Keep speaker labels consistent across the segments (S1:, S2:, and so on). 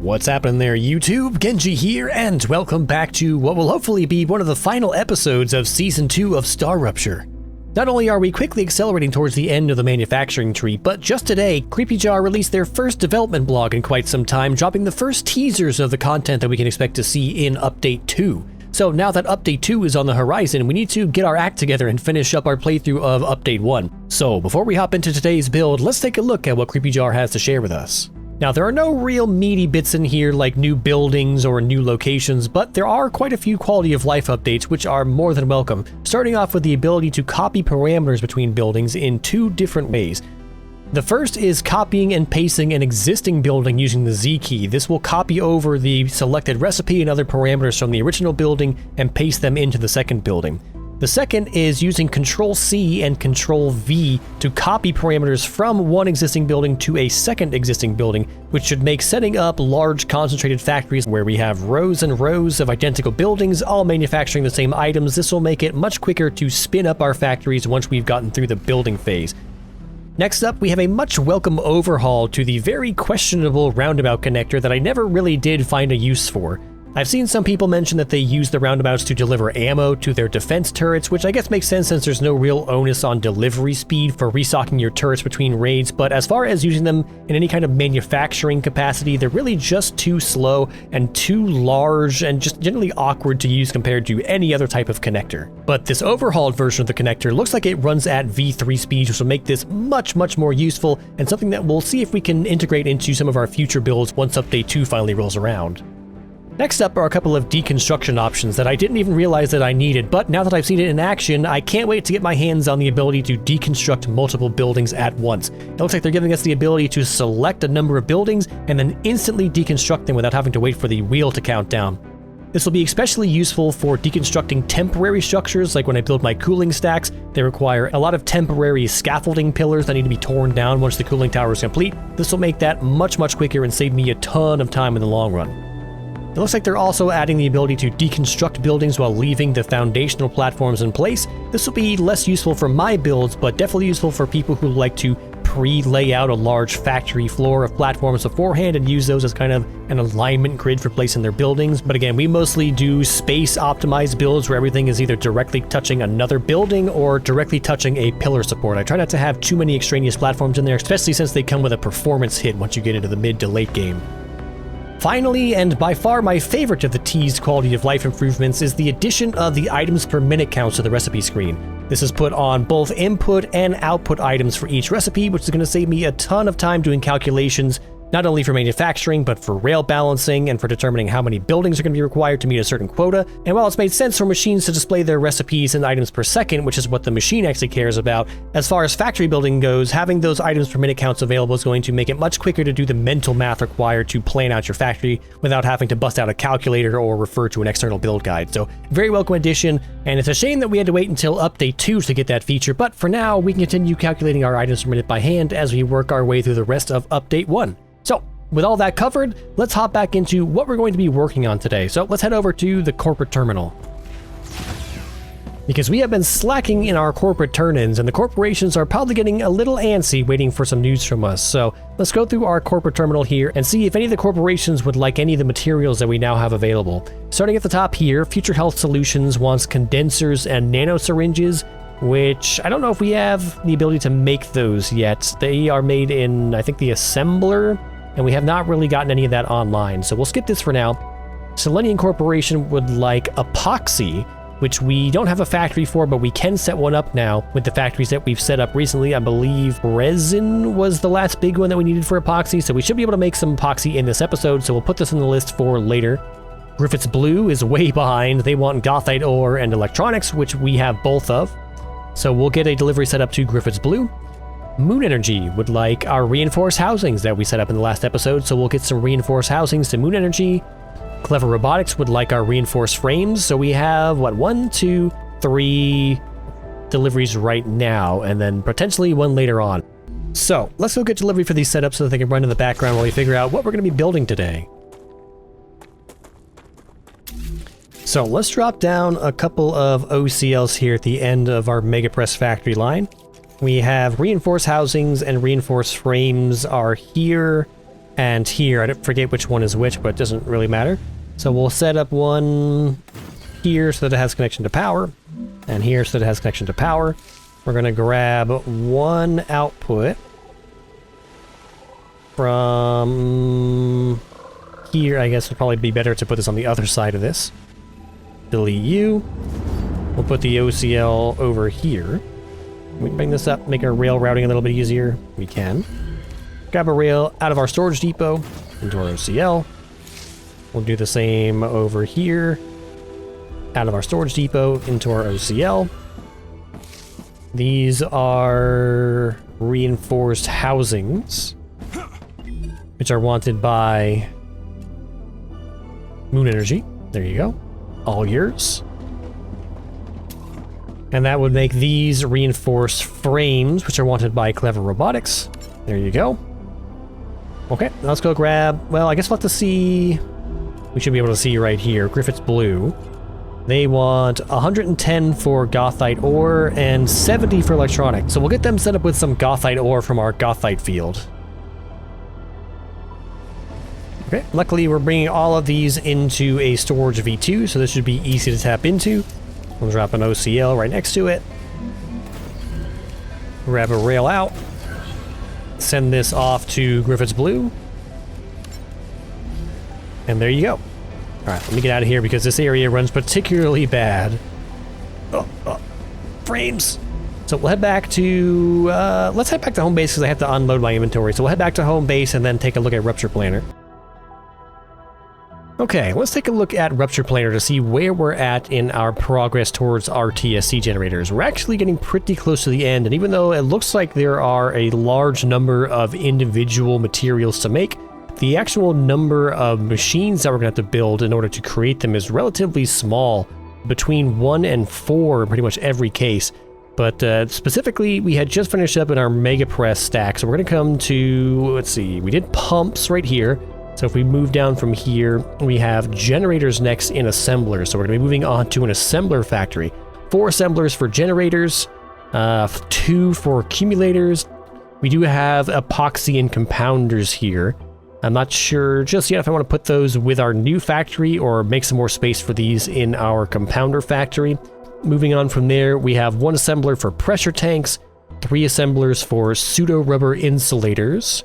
S1: What's happening there, YouTube? Genji here, and welcome back to what will hopefully be one of the final episodes of Season 2 of StarRupture. Not only are we quickly accelerating towards the end of the manufacturing tree, but just today, Creepyjar released their first development blog in quite some time, dropping the first teasers of the content that we can expect to see in Update 2. So now that Update 2 is on the horizon, we need to get our act together and finish up our playthrough of Update 1. So before we hop into today's build, let's take a look at what Creepyjar has to share with us. Now, there are no real meaty bits in here like new buildings or new locations, but there are quite a few quality of life updates which are more than welcome, starting off with the ability to copy parameters between buildings in two different ways. The first is copying and pasting an existing building using the Z key. This will copy over the selected recipe and other parameters from the original building and paste them into the second building. The second is using Control-C and Control-V to copy parameters from one existing building to a second existing building, which should make setting up large concentrated factories where we have rows and rows of identical buildings all manufacturing the same items. This will make it much quicker to spin up our factories once we've gotten through the building phase. Next up, we have a much welcome overhaul to the very questionable roundabout connector that I never really did find a use for. I've seen some people mention that they use the roundabouts to deliver ammo to their defense turrets, which I guess makes sense since there's no real onus on delivery speed for restocking your turrets between raids, but as far as using them in any kind of manufacturing capacity, they're really just too slow and too large and just generally awkward to use compared to any other type of connector. But this overhauled version of the connector looks like it runs at V3 speeds, which will make this much more useful and something that we'll see if we can integrate into some of our future builds once Update 2 finally rolls around. Next up are a couple of deconstruction options that I didn't even realize that I needed, but now that I've seen it in action, I can't wait to get my hands on the ability to deconstruct multiple buildings at once. It looks like they're giving us the ability to select a number of buildings and then instantly deconstruct them without having to wait for the wheel to count down. This will be especially useful for deconstructing temporary structures, like when I build my cooling stacks. They require a lot of temporary scaffolding pillars that need to be torn down once the cooling tower is complete. This will make that much quicker and save me a ton of time in the long run. It looks like they're also adding the ability to deconstruct buildings while leaving the foundational platforms in place. This will be less useful for my builds, but definitely useful for people who like to pre-lay out a large factory floor of platforms beforehand and use those as kind of an alignment grid for placing their buildings. But again, we mostly do space-optimized builds where everything is either directly touching another building or directly touching a pillar support. I try not to have too many extraneous platforms in there, especially since they come with a performance hit once you get into the mid to late game. Finally, and by far my favorite of the teased quality of life improvements, is the addition of the items per minute counts to the recipe screen. This is put on both input and output items for each recipe, which is going to save me a ton of time doing calculations, not only for manufacturing, but for rail balancing and for determining how many buildings are going to be required to meet a certain quota. And while it's made sense for machines to display their recipes and items per second, which is what the machine actually cares about, as far as factory building goes, having those items per minute counts available is going to make it much quicker to do the mental math required to plan out your factory without having to bust out a calculator or refer to an external build guide. So very welcome addition, and it's a shame that we had to wait until Update 2 to get that feature, but for now we can continue calculating our items per minute by hand as we work our way through the rest of Update 1. So, with all that covered, let's hop back into what we're going to be working on today. So let's head over to the corporate terminal. Because we have been slacking in our corporate turn-ins, and the corporations are probably getting a little antsy waiting for some news from us. So let's go through our corporate terminal here and see if any of the corporations would like any of the materials that we now have available. Starting at the top here, Future Health Solutions wants condensers and nano syringes, which I don't know if we have the ability to make those yet. They are made in, I think, the assembler, and we have not really gotten any of that online, so we'll skip this for now. Selenium Corporation would like epoxy, which we don't have a factory for, but we can set one up now with the factories that we've set up recently. I believe resin was the last big one that we needed for epoxy, so we should be able to make some epoxy in this episode, so we'll put this on the list for later. Griffiths Blue is way behind. They want gothite ore and electronics, which we have both of, so we'll get a delivery set up to Griffiths Blue. Moon Energy would like our reinforced housings that we set up in the last episode, so we'll get some reinforced housings to Moon Energy. Clever Robotics would like our reinforced frames, so we have, 1, 2, 3 deliveries right now, and then potentially one later on. So, let's go get delivery for these setups so that they can run in the background while we figure out what we're going to be building today. So, let's drop down a couple of OCLs here at the end of our Mega Press factory line. We have reinforced housings and reinforced frames are here, And here, I forget which one is which, but it doesn't really matter. So we'll set up one here so that it has connection to power, and here so that it has connection to power. We're going to grab one output from here. I guess it'd probably be better to put this on the other side of this. Delete you. We'll put the OCL over here. We can bring this up, make our rail routing a little bit easier. We can. Grab a rail out of our storage depot into our OCL. We'll do the same over here. Out of our storage depot into our OCL. These are reinforced housings, which are wanted by Moon Energy. There you go. All yours. And that would make these reinforced frames, which are wanted by Clever Robotics. There you go. Okay, let's go grab... Well, I guess we'll have to see... We should be able to see right here. Griffith's Blue. They want 110 for Gothite ore and 70 for electronics. So we'll get them set up with some Gothite ore from our Gothite field. Okay, luckily we're bringing all of these into a storage V2, so this should be easy to tap into. We'll drop an OCL right next to it. Grab a rail out. Send this off to Griffith's Blue. And there you go. Alright, let me get out of here because this area runs particularly bad. Frames! So we'll head back to... let's head back to home base because I have to unload my inventory. So we'll head back to home base and then take a look at Rupture Planner. Okay, let's take a look at Rupture Planner to see where we're at in our progress towards our TSC generators. We're actually getting pretty close to the end, and even though it looks like there are a large number of individual materials to make, the actual number of machines that we're going to have to build in order to create them is relatively small, between 1 and 4 in pretty much every case. But specifically, we had just finished up in our Mega Press stack, so we're going to come to, let's see, we did pumps right here. So if we move down from here, we have generators next in assemblers. So we're going to be moving on to an assembler factory. 4 assemblers for generators, 2 for accumulators. We do have epoxy and compounders here. I'm not sure just yet if I want to put those with our new factory or make some more space for these in our compounder factory. Moving on from there, we have 1 assembler for pressure tanks, 3 assemblers for pseudo-rubber insulators,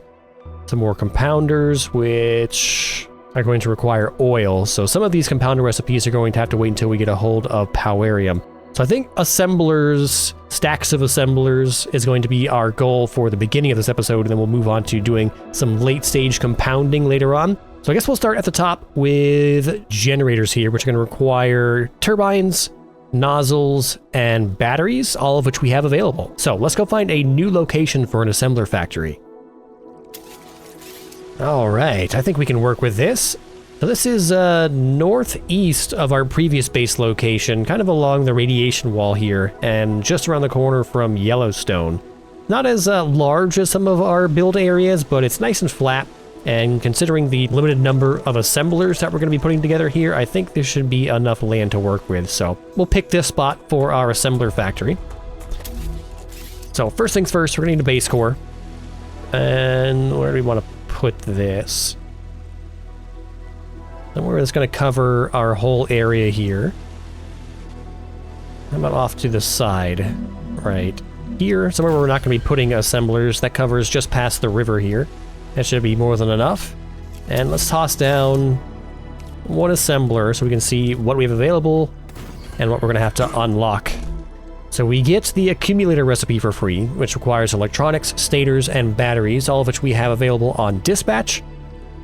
S1: some more compounders, which are going to require oil. So some of these compounder recipes are going to have to wait until we get a hold of Powerium. So I think assemblers, stacks of assemblers is going to be our goal for the beginning of this episode, and then we'll move on to doing some late stage compounding later on. So I guess we'll start at the top with generators here, which are going to require turbines, nozzles, and batteries, all of which we have available. So let's go find a new location for an assembler factory. All right, I think we can work with this. So this is northeast of our previous base location, kind of along the radiation wall here, and just around the corner from Yellowstone. Not as large as some of our build areas, but it's nice and flat. And considering the limited number of assemblers that we're going to be putting together here, I think there should be enough land to work with. So we'll pick this spot for our assembler factory. So first things first, we're going to need a base core. And where do we want to put this? Somewhere that's going to cover our whole area here. How about off to the side? Right here, somewhere where we're not going to be putting assemblers. That covers just past the river here. That should be more than enough. And let's toss down 1 assembler so we can see what we have available and what we're going to have to unlock. So we get the accumulator recipe for free, which requires electronics, stators, and batteries, all of which we have available on dispatch.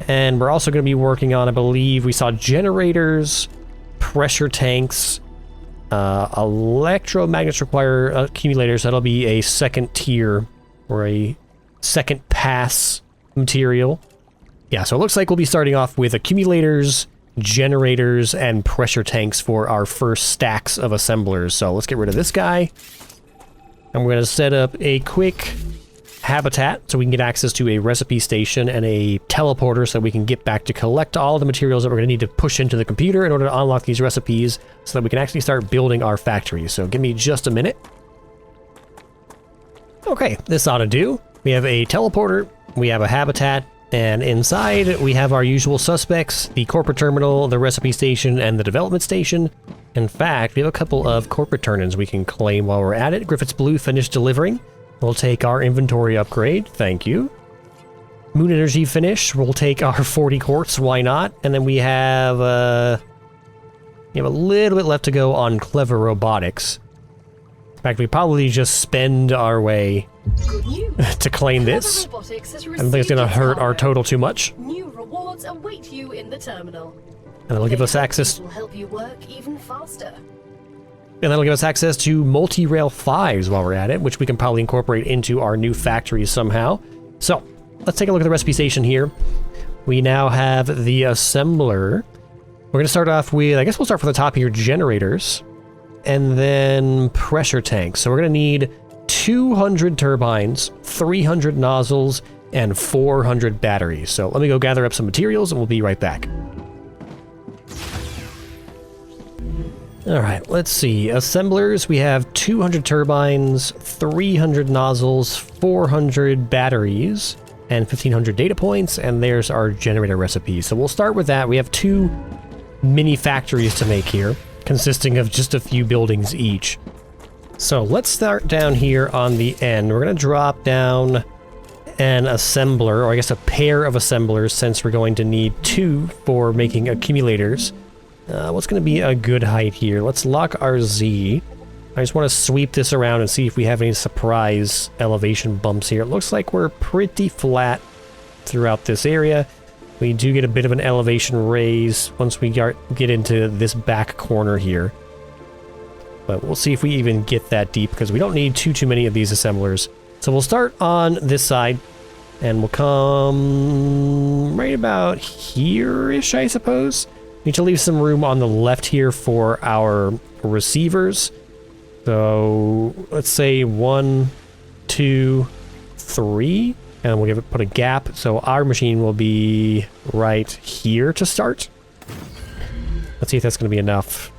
S1: And we're also going to be working on, I believe, we saw generators, pressure tanks, electromagnets require accumulators. That'll be a second tier or a second pass material. Yeah, so it looks like we'll be starting off with accumulators, generators, and pressure tanks for our first stacks of assemblers. So let's get rid of this guy. And we're going to set up a quick habitat so we can get access to a recipe station and a teleporter so we can get back to collect all the materials that we're going to need to push into the computer in order to unlock these recipes so that we can actually start building our factory. So give me just a minute. Okay, this ought to do. We have a teleporter, we have a habitat, And inside, we have our usual suspects, the corporate terminal, the recipe station, and the development station. In fact, we have a couple of corporate turn-ins we can claim while we're at it. Griffith's Blue finished delivering. We'll take our inventory upgrade, thank you. Moon Energy finish, we'll take our 40 quartz, why not? And then we have a little bit left to go on Clever Robotics. In fact, we probably just spend our way to claim this. I don't think it's going to hurt our total too much.
S2: New rewards await you in the terminal.
S1: And that'll give us access.
S2: Will help you work even faster.
S1: And that'll give us access to multi-rail 5s while we're at it, which we can probably incorporate into our new factories somehow. So, let's take a look at the recipe station here. We now have the assembler. We're going to start off with, I guess we'll start from the top here, generators. And then pressure tanks. So we're going to need 200 turbines, 300 nozzles, and 400 batteries. So let me go gather up some materials and we'll be right back. Alright, let's see. Assemblers, we have 200 turbines, 300 nozzles, 400 batteries, and 1500 data points, and there's our generator recipe. So we'll start with that. We have 2 mini factories to make here, consisting of just a few buildings each. So let's start down here on the end. We're going to drop down an assembler, or I guess a pair of assemblers, since we're going to need 2 for making accumulators. What's going to be a good height here? Let's lock our Z. I just want to sweep this around and see if we have any surprise elevation bumps here. It looks like we're pretty flat throughout this area. We do get a bit of an elevation raise once we get into this back corner here. But we'll see if we even get that deep, because we don't need too many of these assemblers. So we'll start on this side, and we'll come right about here-ish, I suppose. Need to leave some room on the left here for our receivers. So let's say 1, 2, 3, and we'll put a gap. So our machine will be right here to start. Let's see if that's going to be enough.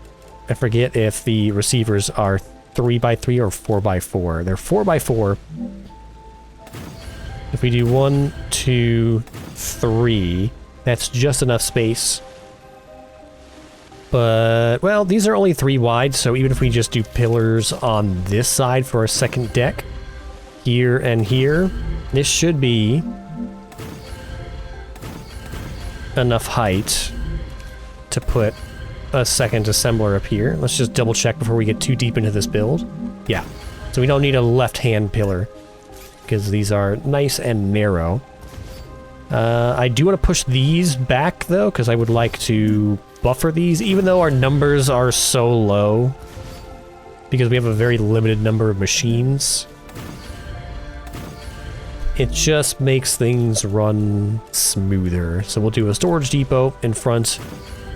S1: I forget if the receivers are 3x3 or 4x4. They're 4x4. If we do 1, 2, 3, that's just enough space. But, well, these are only 3 wide, so even if we just do pillars on this side for our second deck, here and here, this should be enough height to put a second assembler up here. Let's just double check before we get too deep into this build. Yeah, so we don't need a left-hand pillar, because these are nice and narrow. I do want to push these back, though, because I would like to buffer these, even though our numbers are so low, because we have a very limited number of machines. It just makes things run smoother. So we'll do a storage depot in front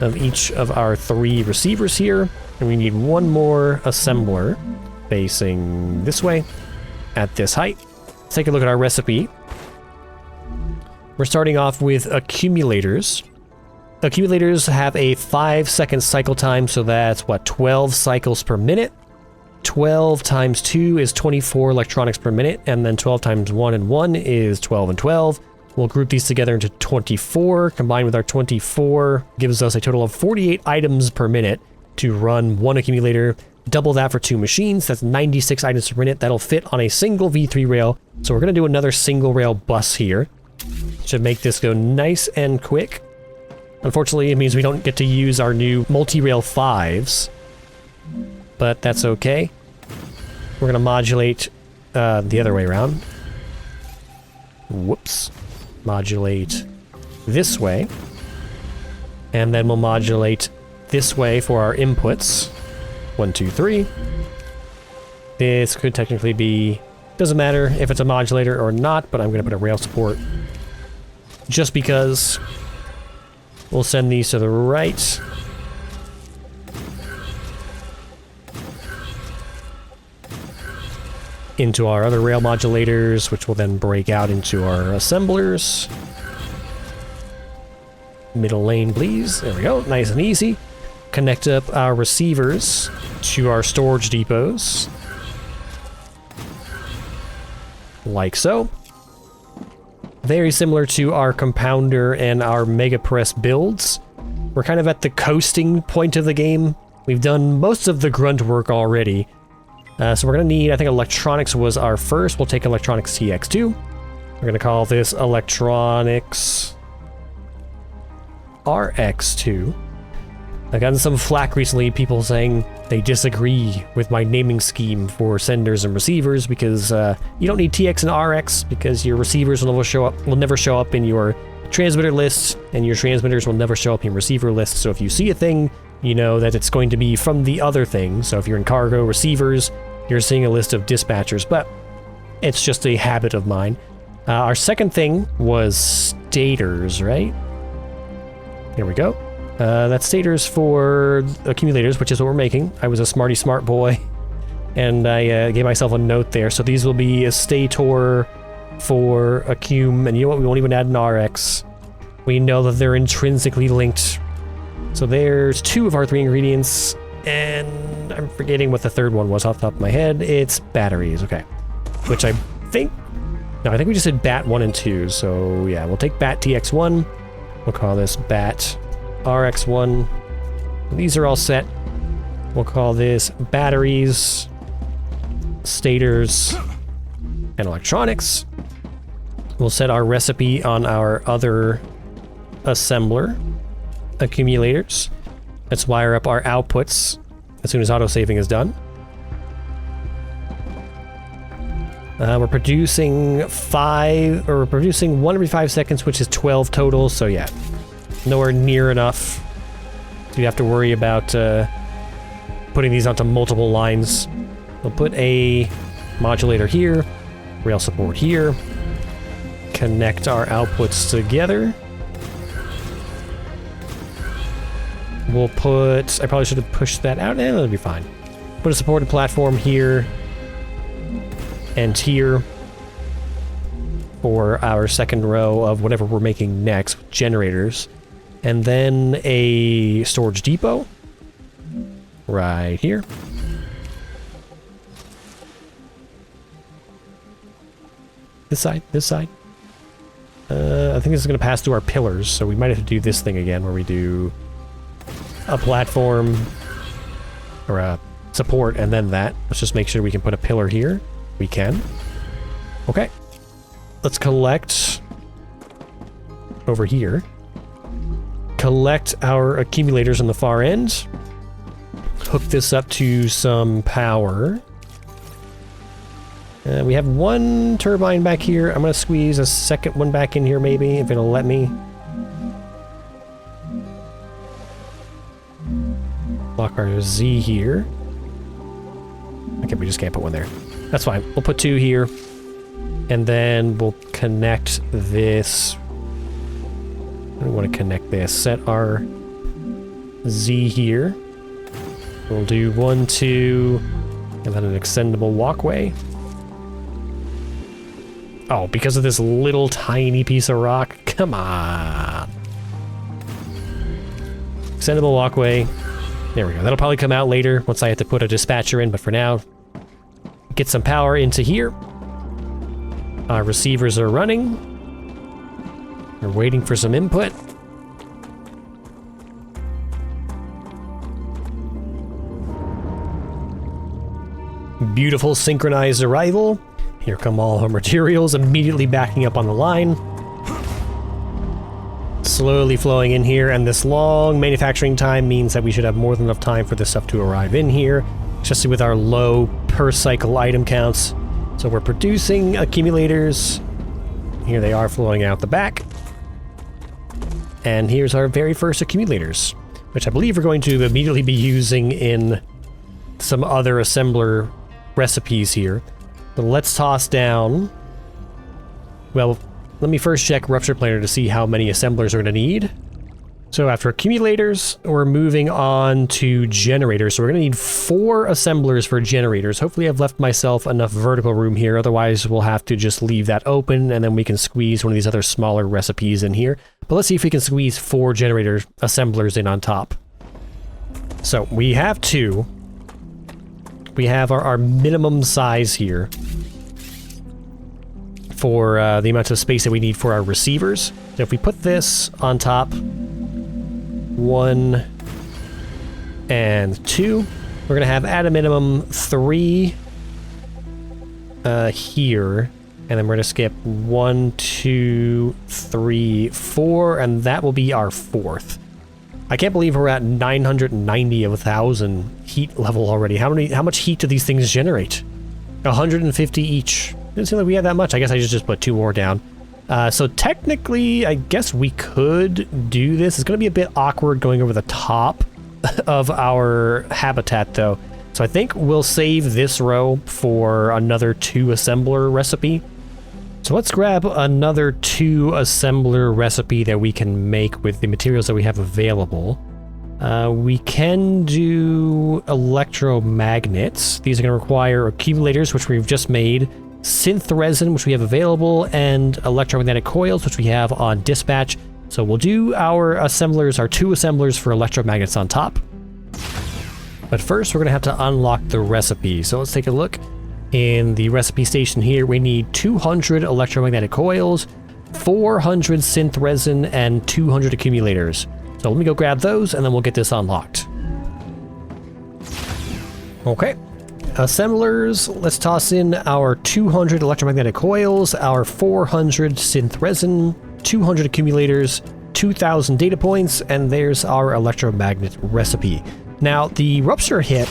S1: of each of our 3 receivers here, and we need 1 more assembler facing this way at this height. Let's take a look at our recipe. We're starting off with accumulators. Accumulators have a 5-second cycle time, so that's, what, 12 cycles per minute? 12 times 2 is 24 electronics per minute, and then 12 times 1 and 1 is 12 and 12. We'll group these together into 24. Combined with our 24 gives us a total of 48 items per minute to run 1 accumulator. Double that for 2 machines, that's 96 items per minute. That'll fit on a single V3 rail. So we're going to do another single rail bus here. Should make this go nice and quick. Unfortunately, it means we don't get to use our new multi-rail 5s, but that's okay. We're going to modulate the other way around. Whoops. Modulate this way. And then we'll modulate this way for our inputs. 1, 2, 3. This could technically be... Doesn't matter if it's a modulator or not, but I'm going to put a rail support just because. We'll send these to the right. Into our other rail modulators, which will then break out into our assemblers. Middle lane, please. There we go. Nice and easy. Connect up our receivers to our storage depots. Like so. very similar to our compounder and our mega press builds. We're kind of at the coasting point of the game. We've done most of the grunt work already. So we're gonna need, I think electronics was our first. We'll take electronics TX2. We're gonna call this electronics RX2. I've gotten some flack recently, people saying they disagree with my naming scheme for senders and receivers because you don't need TX and RX because your receivers will never show up in your transmitter lists, and your transmitters will never show up in your receiver lists. So if you see a thing, you know that it's going to be from the other thing. So if you're in cargo receivers, you're seeing a list of dispatchers, but it's just a habit of mine. Our second thing was stators, right? Here we go. That's stators for accumulators, which is what we're making. I was a smarty smart boy, and I gave myself a note there. So these will be a stator for accum, and you know what? We won't even add an RX. We know that they're intrinsically linked. So there's 2 of our 3 ingredients, and I'm forgetting what the third one was off the top of my head. It's batteries, okay. Which I think we just did bat 1 and 2. So yeah, we'll take bat TX1. We'll call this bat RX1. These are all set. We'll call this batteries, stators, and electronics. We'll set our recipe on our other assembler, accumulators. Let's wire up our outputs as soon as autosaving is done. We're producing 1 every 5 seconds, which is 12 total, so yeah. Nowhere near enough. So you have to worry about putting these onto multiple lines. We'll put a modulator here, rail support here, connect our outputs together. We'll put, I probably should have pushed that out, that'll be fine. Put a supported platform here and here for our second row of whatever we're making next, generators. And then a storage depot right here. This side. I think this is going to pass through our pillars, so we might have to do this thing again where we do a platform or a support and then that. Let's just make sure we can put a pillar here. We can. Okay. Let's collect over here. Collect our accumulators on the far end. Hook this up to some power. We have 1 turbine back here. I'm going to squeeze a second one back in here maybe, if it'll let me. Lock our Z here. Okay, we just can't put one there. That's fine. We'll put 2 here. And then we'll connect this. I don't want to connect this. Set our Z here. We'll do 1, 2, and then an extendable walkway. Oh, because of this little tiny piece of rock? Come on. Extendable walkway. There we go. That'll probably come out later once I have to put a dispatcher in, but for now, get some power into here. Our receivers are running. We're waiting for some input. Beautiful synchronized arrival. Here come all our materials immediately backing up on the line. Slowly flowing in here, and this long manufacturing time means that we should have more than enough time for this stuff to arrive in here, especially with our low per cycle item counts. So we're producing accumulators. Here they are flowing out the back. And here's our very first accumulators, which I believe we're going to immediately be using in some other assembler recipes here. But let's toss down... Well, let me first check Rupture Planner to see how many assemblers we're going to need. So after accumulators, we're moving on to generators. So we're going to need 4 assemblers for generators. Hopefully I've left myself enough vertical room here. Otherwise, we'll have to just leave that open, and then we can squeeze one of these other smaller recipes in here. But let's see if we can squeeze 4 generator assemblers in on top. So we have 2. We have our minimum size here for the amount of space that we need for our receivers. So if we put this on top, 1 and 2, we're going to have at a minimum 3 here. And then we're going to skip 1, 2, 3, 4, and that will be our 4th. I can't believe we're at 990 of 1,000 heat level already. How much heat do these things generate? 150 each. Didn't seem like we had that much. I guess I should just put 2 more down. So technically, I guess we could do this. It's going to be a bit awkward going over the top of our habitat, though. So I think we'll save this row for another 2 assembler recipe. So let's grab another 2 assembler recipe that we can make with the materials that we have available. We can do electromagnets. These are going to require accumulators, which we've just made, synth resin, which we have available, and electromagnetic coils, which we have on dispatch. So we'll do our assemblers, our 2 assemblers for electromagnets on top. But first, we're going to have to unlock the recipe. So let's take a look. In the recipe station here, we need 200 electromagnetic coils, 400 synth resin, and 200 accumulators. So let me go grab those, and then we'll get this unlocked. Okay. Assemblers, let's toss in our 200 electromagnetic coils, our 400 synth resin, 200 accumulators, 2,000 data points, and there's our electromagnet recipe. Now, the rupture hit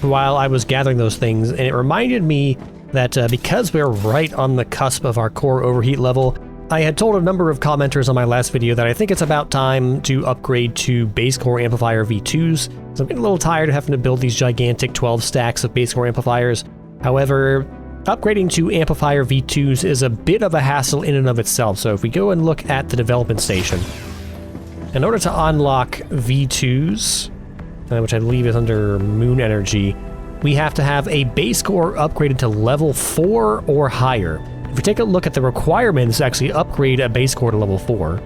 S1: while I was gathering those things, and it reminded me that because we're right on the cusp of our core overheat level, I had told a number of commenters on my last video that I think it's about time to upgrade to base core amplifier V2s. So I'm getting a little tired of having to build these gigantic 12 stacks of base core amplifiers. However, upgrading to amplifier V2s is a bit of a hassle in and of itself. So if we go and look at the development station, in order to unlock V2s, which I believe is under Moon Energy, we have to have a base core upgraded to level 4 or higher. If we take a look at the requirements to actually upgrade a base core to level 4,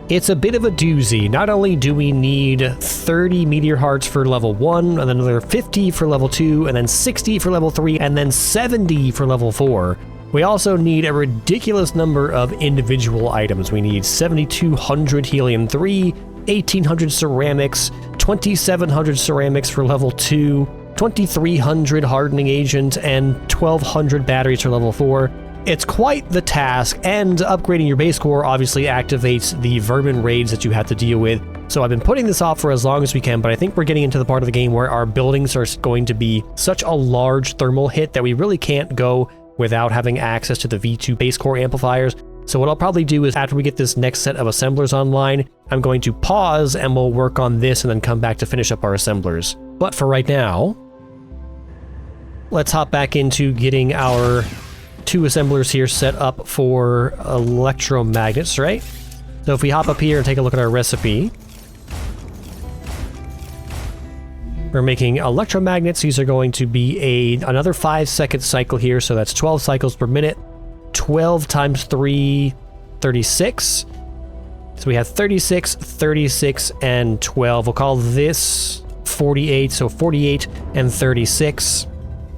S1: it's a bit of a doozy. Not only do we need 30 meteor hearts for level 1, and then another 50 for level 2, and then 60 for level 3, and then 70 for level 4, we also need a ridiculous number of individual items. We need 7,200 helium-3, 1,800 ceramics, 2,700 ceramics for level 2, 2,300 hardening agent, and 1,200 batteries for level 4. It's quite the task, and upgrading your base core obviously activates the vermin raids that you have to deal with. So I've been putting this off for as long as we can, but I think we're getting into the part of the game where our buildings are going to be such a large thermal hit that we really can't go without having access to the V2 base core amplifiers. So what I'll probably do is after we get this next set of assemblers online, I'm going to pause and we'll work on this and then come back to finish up our assemblers. But for right now, let's hop back into getting our 2 assemblers here set up for electromagnets, right? So if we hop up here and take a look at our recipe, we're making electromagnets. These are going to be another 5-second cycle here, so that's 12 cycles per minute. 12 times 3, 36. So we have 36, 36, and 12. We'll call this 48, so 48 and 36,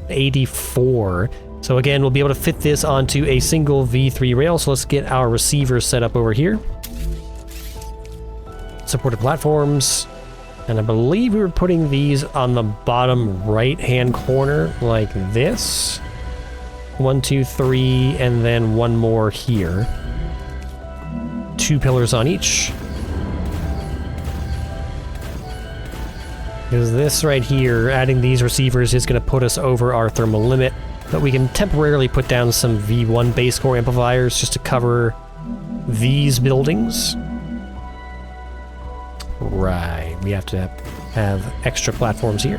S1: 84. So again, we'll be able to fit this onto a single V3 rail. So let's get our receivers set up over here. Supported platforms. And I believe we were putting these on the bottom right-hand corner like this. 1, 2, 3, and then one more here. 2 pillars on each. Because this right here, adding these receivers is going to put us over our thermal limit, but we can temporarily put down some V1 base core amplifiers just to cover these buildings. Right, we have to have extra platforms here.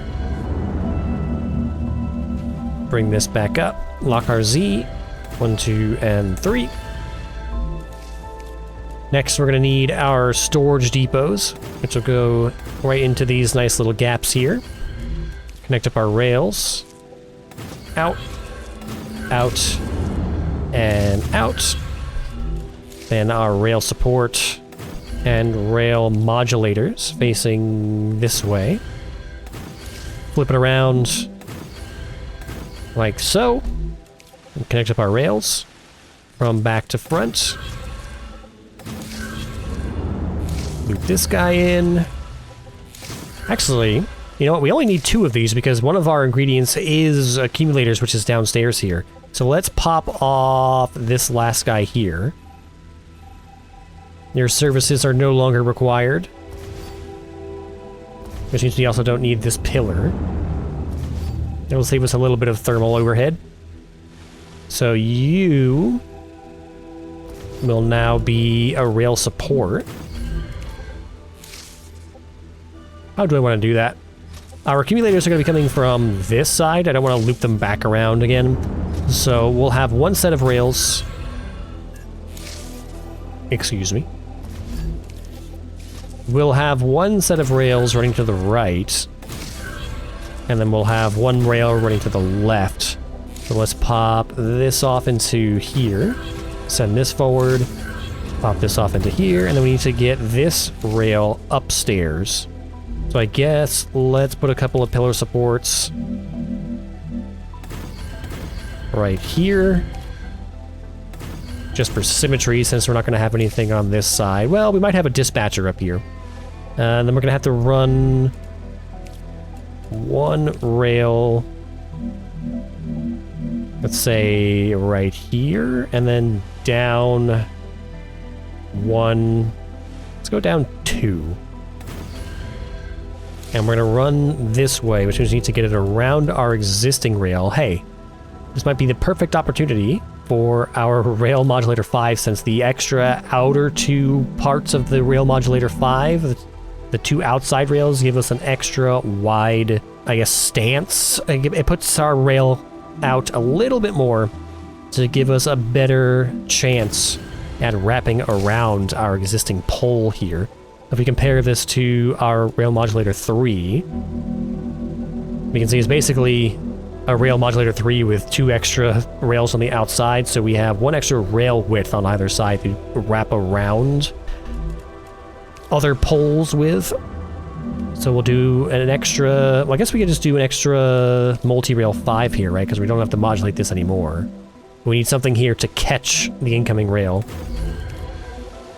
S1: Bring this back up, lock our Z, 1, 2, and 3. Next, we're going to need our storage depots, which will go right into these nice little gaps here. Connect up our rails. Out, out, and out. Then our rail support and rail modulators facing this way. Flip it around like so. And connect up our rails. from back to front. Loop this guy in. Actually, you know what? We only need 2 of these because one of our ingredients is accumulators, which is downstairs here. So let's pop off this last guy here. Your services are no longer required. Which means we also don't need this pillar. It'll save us a little bit of thermal overhead. So you will now be a rail support. How do I want to do that? Our accumulators are going to be coming from this side. I don't want to loop them back around again. So we'll have one set of rails. Excuse me. We'll have one set of rails running to the right. And then we'll have one rail running to the left. So let's pop this off into here. Send this forward. Pop this off into here. And then we need to get this rail upstairs. So I guess let's put a couple of pillar supports right here. Just for symmetry, since we're not going to have anything on this side. Well, we might have a dispatcher up here. And then we're going to have to run one rail, let's say right here, and then down one. Let's go down 2. And we're going to run this way, which means we need to get it around our existing rail. Hey, this might be the perfect opportunity for our rail modulator 5, since the extra outer 2 parts of the rail modulator 5, the 2 outside rails, give us an extra wide, I guess, stance. It puts our rail out a little bit more to give us a better chance at wrapping around our existing pole here. If we compare this to our rail modulator 3, we can see it's basically a rail modulator 3 with 2 extra rails on the outside, so we have 1 extra rail width on either side to wrap around other poles with. So we'll do an extra, well, I guess we could just do an extra multi-rail 5 here, right? Because we don't have to modulate this anymore. We need something here to catch the incoming rail.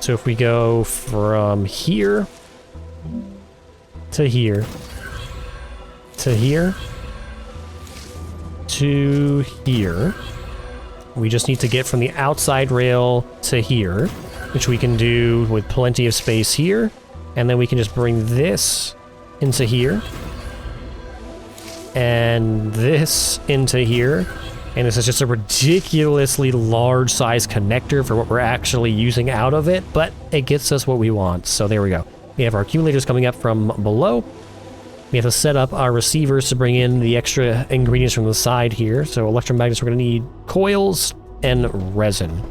S1: So if we go from here to here to here to here, we just need to get from the outside rail to here, which we can do with plenty of space here, and then we can just bring this into here, and this into here, and this is just a ridiculously large size connector for what we're actually using out of it, but it gets us what we want. So there we go. We have our accumulators coming up from below. We have to set up our receivers to bring in the extra ingredients from the side here. So electromagnets, we're going to need coils and resin.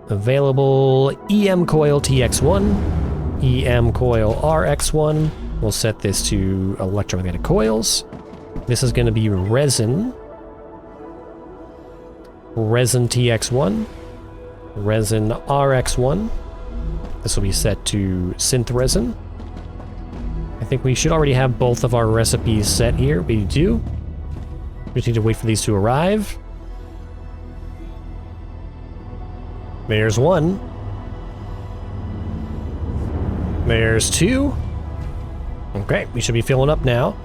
S1: Available EM coil TX1, EM coil RX1. We'll set this to electromagnetic coils. This is going to be resin. Resin TX1. Resin RX1. This will be set to synth resin. I think we should already have both of our recipes set here. We do. We just need to wait for these to arrive. There's 1. There's 2. Okay, we should be filling up now.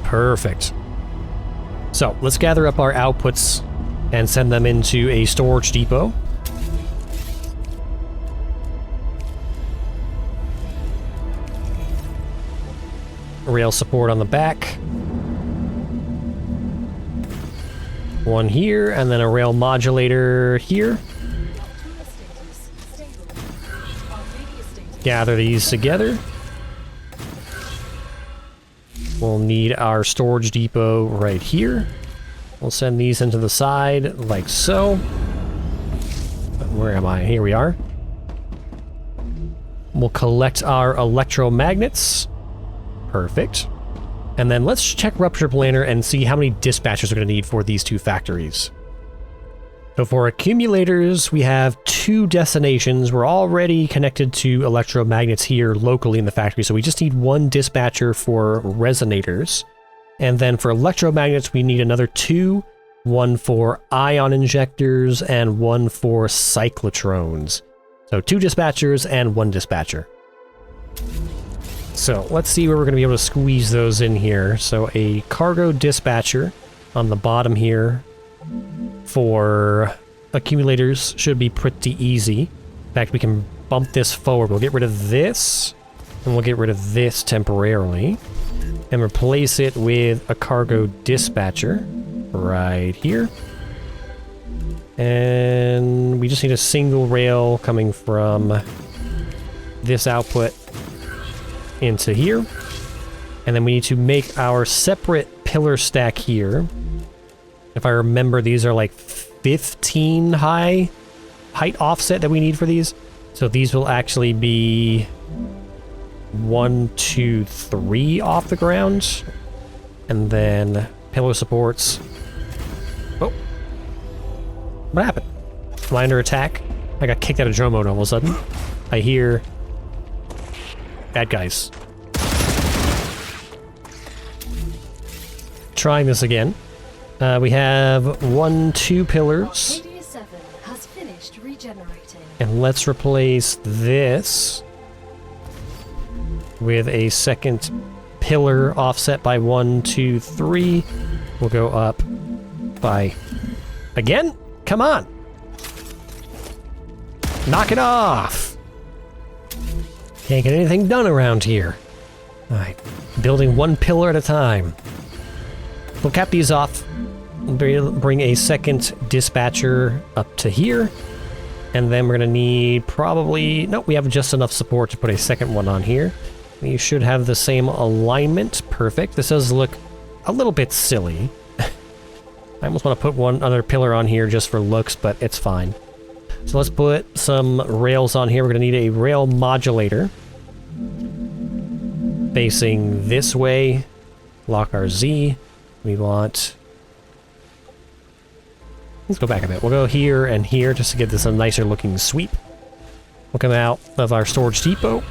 S1: Perfect. So, let's gather up our outputs and send them into a storage depot. Rail support on the back. 1 here, and then a rail modulator here. Gather these together. We'll need our storage depot right here. We'll send these into the side like so. Where am I? Here we are. We'll collect our electromagnets. Perfect. And then let's check Rupture Planner and see how many dispatchers we're going to need for these 2 factories. So for accumulators, we have 2 destinations. We're already connected to electromagnets here locally in the factory, so we just need 1 dispatcher for resonators. And then for electromagnets, we need another 2. one for ion injectors, and one for cyclotrons. So 2 dispatchers and 1 dispatcher. So let's see where we're going to be able to squeeze those in here. So a cargo dispatcher on the bottom here for accumulators should be pretty easy. In fact, we can bump this forward. We'll get rid of this, and we'll get rid of this temporarily, and replace it with a cargo dispatcher right here. And we just need a single rail coming from this output into here. And then we need to make our separate pillar stack here. If I remember, these are like 15 height offset that we need for these. So these will actually be 1, 2, 3 off the ground. And then pillar supports. Oh. What happened? Am I under attack? I got kicked out of drone mode all of a sudden. I hear bad guys. Trying this again. We have 1, 2 pillars.
S2: Radius 7 has finished regenerating.
S1: And let's replace this with a second pillar offset by 1, 2, 3. We'll go up by... Again? Come on! Knock it off! Can't get anything done around here. Alright, building 1 pillar at a time. We'll cap these off. Bring a second dispatcher up to here. And then we're gonna need probably... Nope, we have just enough support to put a second one on here. We should have the same alignment. Perfect. This does look a little bit silly. I almost want to put one other pillar on here just for looks, but it's fine. So let's put some rails on here. We're going to need a rail modulator facing this way. Lock our Z. We want... Let's go back a bit. We'll go here and here just to get this a nicer looking sweep. We'll come out of our storage depot.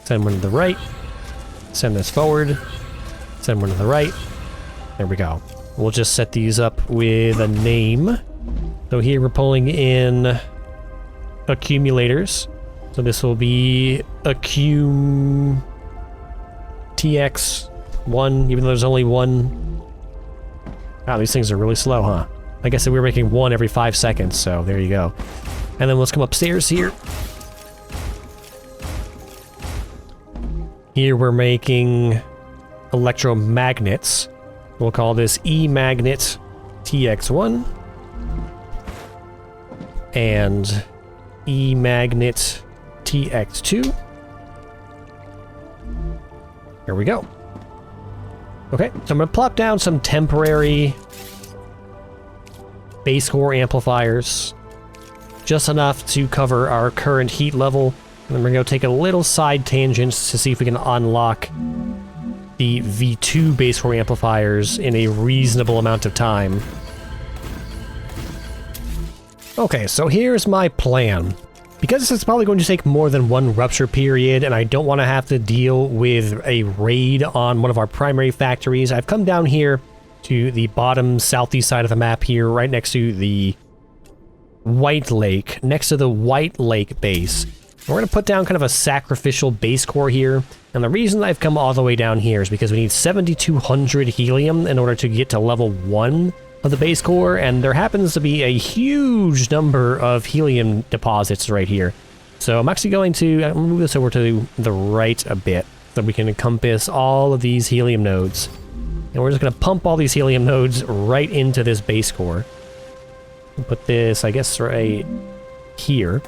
S1: Send one to the right. Send this forward. Send one to the right. There we go. We'll just set these up with a name. So here we're pulling in accumulators. So this will be TX1, even though there's only one. Wow, these things are really slow, huh? I guess that we were making one every 5 seconds, so there you go. And then let's come upstairs here. Here we're making electromagnets. We'll call this E-magnet TX1 and E-magnet TX2. Here we go. Okay, so I'm going to plop down some temporary base core amplifiers. Just enough to cover our current heat level. And then we're going to take a little side tangent to see if we can unlock the V2 base core amplifiers in a reasonable amount of time. Okay, so here's my plan. Because it's probably going to take more than one rupture period, and I don't want to have to deal with a raid on one of our primary factories, I've come down here to the bottom southeast side of the map here, right next to the White Lake, next to the White Lake base. We're going to put down kind of a sacrificial base core here. And the reason I've come all the way down here is because we need 7,200 helium in order to get to level 1 of the base core. And there happens to be a huge number of helium deposits right here. So I'm actually going to move this over to the right a bit so we can encompass all of these helium nodes. And we're just going to pump all these helium nodes right into this base core. We'll put this, I guess, right here.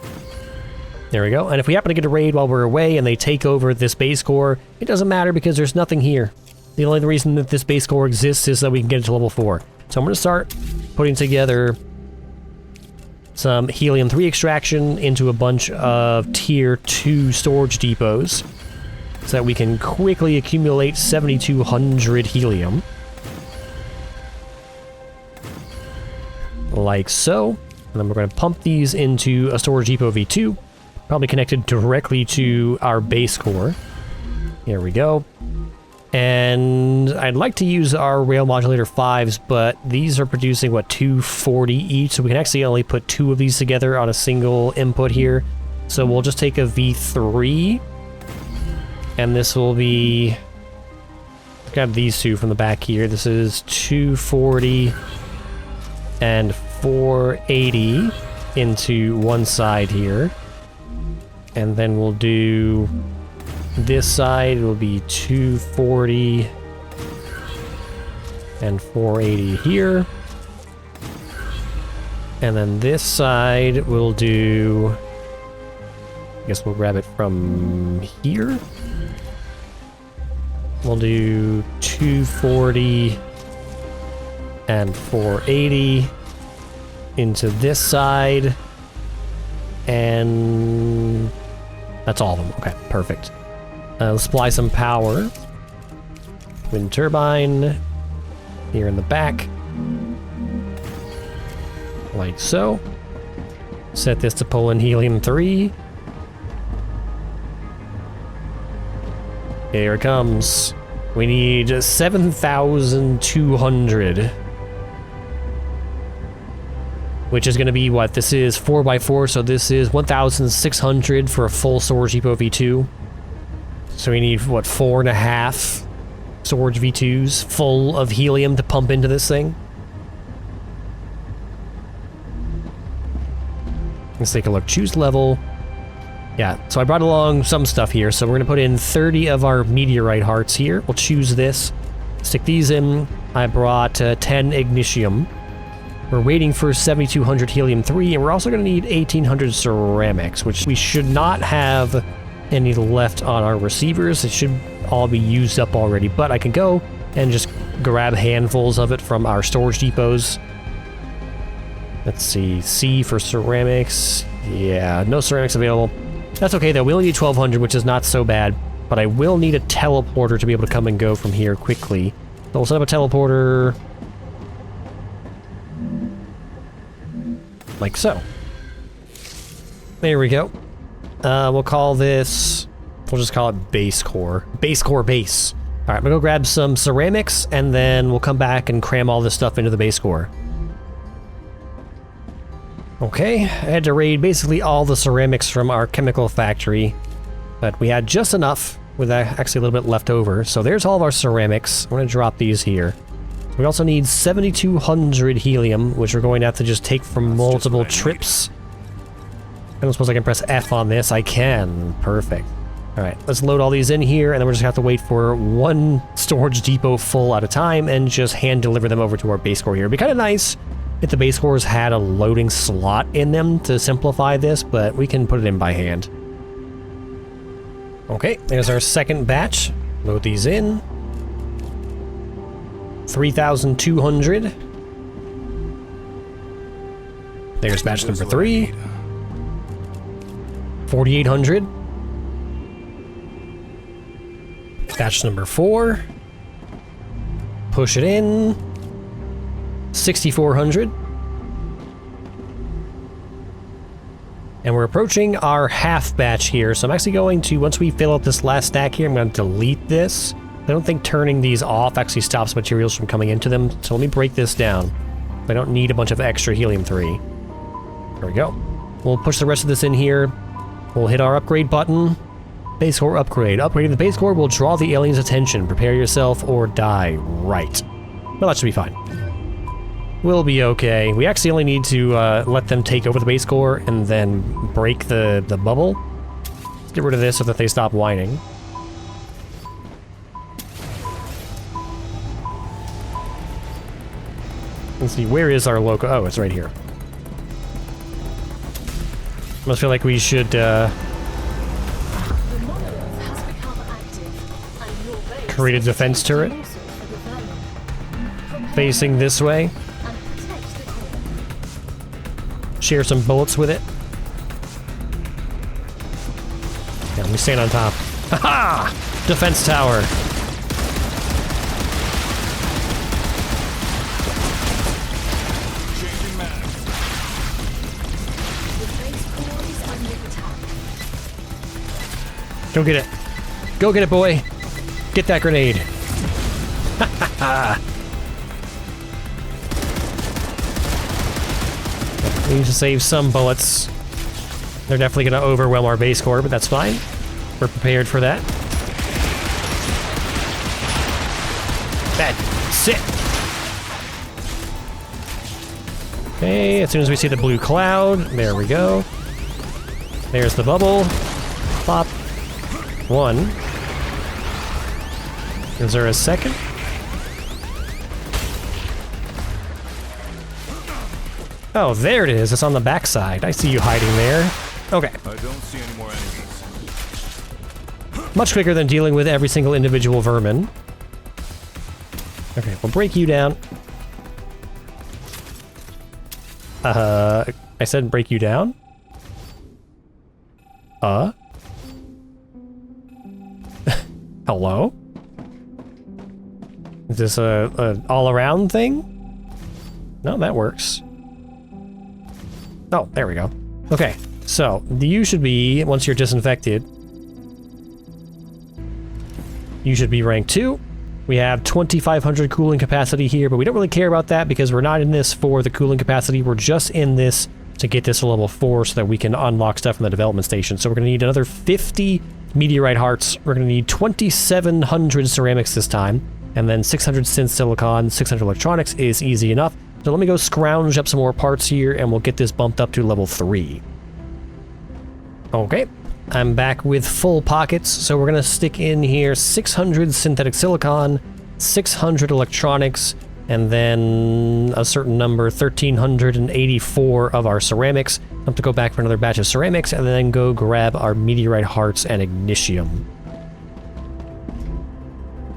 S1: There we go. And if we happen to get a raid while we're away and they take over this base core, it doesn't matter because there's nothing here. The only reason that this base core exists is that we can get it to level 4. So I'm going to start putting together some helium-3 extraction into a bunch of tier 2 storage depots so that we can quickly accumulate 7,200 helium. Like so. And then we're going to pump these into a storage depot V2. Probably connected directly to our base core. Here we go. And I'd like to use our rail modulator 5s, but these are producing, what, 240 each, so we can actually only put 2 of these together on a single input here. So we'll just take a V3, and this will be... grab these 2 from the back here. This is 240 and 480 into one side here. And then we'll do... this side will be 240 and 480 here. And then this side will do... I guess we'll grab it from here. We'll do 240 and 480 into this side. And that's all of them. Okay, perfect. Let's supply some power. Wind turbine here in the back. Like so. Set this to pull in helium-3. Here it comes. We need 7,200. Which is going to be what? This is 4x4, so this is 1,600 for a full storage depot V2. So we need, what, 4.5 storage V2s full of helium to pump into this thing? Let's take a look. Choose level. Yeah, so I brought along some stuff here. So we're going to put in 30 of our meteorite hearts here. We'll choose this. Stick these in. I brought 10 ignitium. We're waiting for 7,200 helium-3, and we're also going to need 1,800 ceramics, which we should not have any left on our receivers. It should all be used up already, but I can go and just grab handfuls of it from our storage depots. Let's see, C for ceramics. Yeah, no ceramics available. That's okay though, we only need 1,200, which is not so bad, but I will need a teleporter to be able to come and go from here quickly. So we'll set up a teleporter like so. There we go. We'll call this... we'll just call it base core. Base core base. Alright, I'm gonna go grab some ceramics, and then we'll come back and cram all this stuff into the base core. Okay, I had to raid basically all the ceramics from our chemical factory, but we had just enough, with actually a little bit left over. So there's all of our ceramics. I'm gonna drop these here. We also need 7,200 helium, which we're going to have to just take from multiple trips. I don't suppose I can press F on this. I can. Perfect. Alright, let's load all these in here, and then we're just going to have to wait for one storage depot full at a time and just hand deliver them over to our base core here. It'd be kind of nice if the base cores had a loading slot in them to simplify this, but we can put it in by hand. Okay, there's our second batch. Load these in. 3,200. There's batch number 3. 4,800. Batch number 4. Push it in. 6,400. And we're approaching our half batch here, so I'm actually going to, once we fill up this last stack here, I'm going to delete this. I don't think turning these off actually stops materials from coming into them, so let me break this down. I don't need a bunch of extra helium-3. There we go. We'll push the rest of this in here. We'll hit our upgrade button. Base core upgrade. Upgrading the base core will draw the aliens' attention. Prepare yourself or die. Right. Well, that should be fine. We'll be okay. We actually only need to let them take over the base core and then break the bubble. Let's get rid of this so that they stop whining. Let's see, where is our loco? Oh, it's right here. Must feel like we should create a defense turret facing this way. Share some bullets with it. Yeah, let me stand on top. Haha! Defense tower. Go get it. Go get it, boy. Get that grenade. We need to save some bullets. They're definitely going to overwhelm our base core, but that's fine. We're prepared for that. That's it. Okay, as soon as we see the blue cloud, there we go. There's the bubble. Pop. One. Is there a second? Oh, there it is. It's on the backside. I see you hiding there. Okay.
S3: I don't see any more enemies.
S1: Much quicker than dealing with every single individual vermin. Okay, we'll break you down. I said break you down? Hello? Is this a all-around thing? No, that works. Oh, there we go. Okay, so you should be, once you're disinfected, you should be rank 2. We have 2,500 cooling capacity here, but we don't really care about that because we're not in this for the cooling capacity. We're just in this to get this to level 4 so that we can unlock stuff from the development station. So we're going to need another 50 meteorite hearts. We're going to need 2,700 ceramics this time, and then 600 synth silicon, 600 electronics is easy enough. So let me go scrounge up some more parts here, and we'll get this bumped up to level 3. Okay. I'm back with full pockets, so we're gonna stick in here 600 synthetic silicon, 600 electronics, and then a certain number, 1,384 of our ceramics. I have to go back for another batch of ceramics, and then go grab our meteorite hearts and ignitium.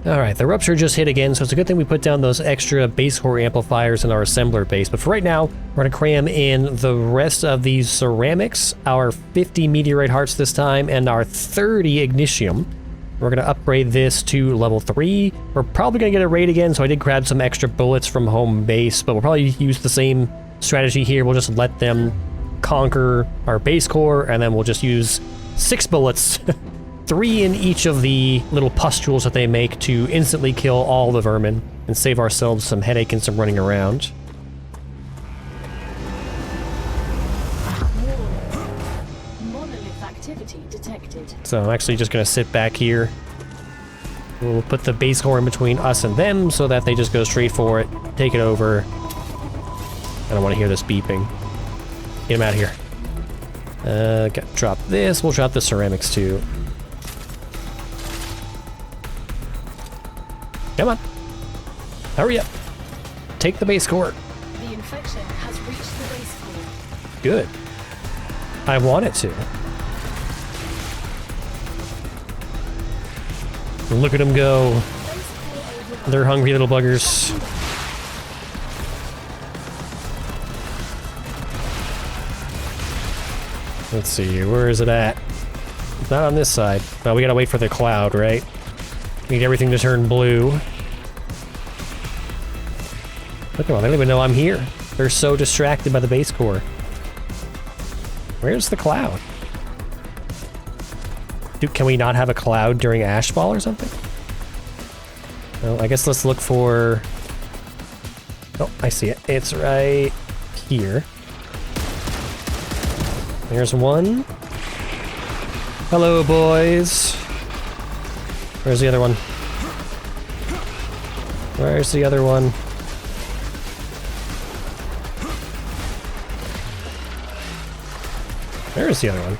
S1: Alright, the rupture just hit again, so it's a good thing we put down those extra base core amplifiers in our assembler base. But for right now, we're going to cram in the rest of these ceramics, our 50 meteorite hearts this time, and our 30 ignitium. We're going to upgrade this to level 3. We're probably going to get a raid again, so I did grab some extra bullets from home base, but we'll probably use the same strategy here. We'll just let them conquer our base core, and then we'll just use 6 bullets 3 in each of the little pustules that they make to instantly kill all the vermin and save ourselves some headache and some running around.
S2: Monolith activity detected.
S1: So I'm actually just going to sit back here. We'll put the base core in between us and them so that they just go straight for it, take it over. I don't want to hear this beeping. Get him out of here. Drop this. We'll drop the ceramics too. Come on. Hurry up. Take the base core.
S2: The infection has reached the base core.
S1: Good. I want it to. Look at them go. They're hungry little buggers. Let's see, where is it at? It's not on this side. Well, we gotta wait for the cloud, right? Need everything to turn blue. Look at them, they don't even know I'm here. They're so distracted by the base core. Where's the cloud? Dude, can we not have a cloud during Ashfall or something? Well, I guess let's look for... Oh, I see it. It's right here. There's one. Hello, boys. Where's the other one? Where's the other one? There's the other one.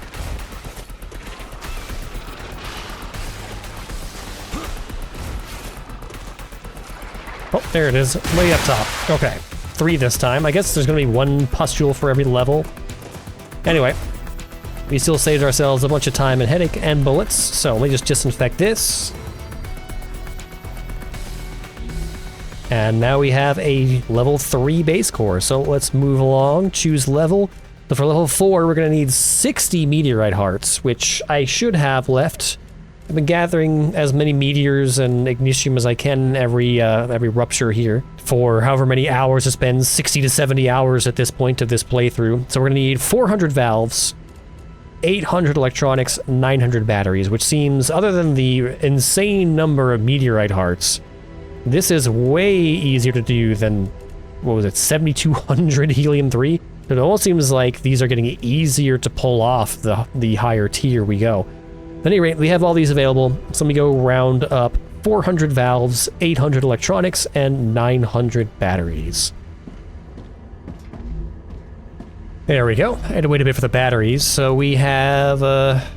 S1: Oh, there it is. Way up top. Okay. 3 this time. I guess there's gonna be 1 pustule for every level. Anyway. We still saved ourselves a bunch of time and headache and bullets, so let me just disinfect this. And now we have a level 3 base core, so let's move along, choose level. So for level 4, we're going to need 60 meteorite hearts, which I should have left. I've been gathering as many meteors and ignitium as I can every rupture here for however many hours. It's been 60 to 70 hours at this point of this playthrough. So we're going to need 400 valves, 800 electronics, 900 batteries, which seems, other than the insane number of meteorite hearts, This is way easier to do than, what was it, 7200 helium-3? It almost seems like these are getting easier to pull off the higher tier we go. At any rate, we have all these available, so let me go round up 400 valves, 800 electronics, and 900 batteries. There we go. I had to wait a bit for the batteries, so we have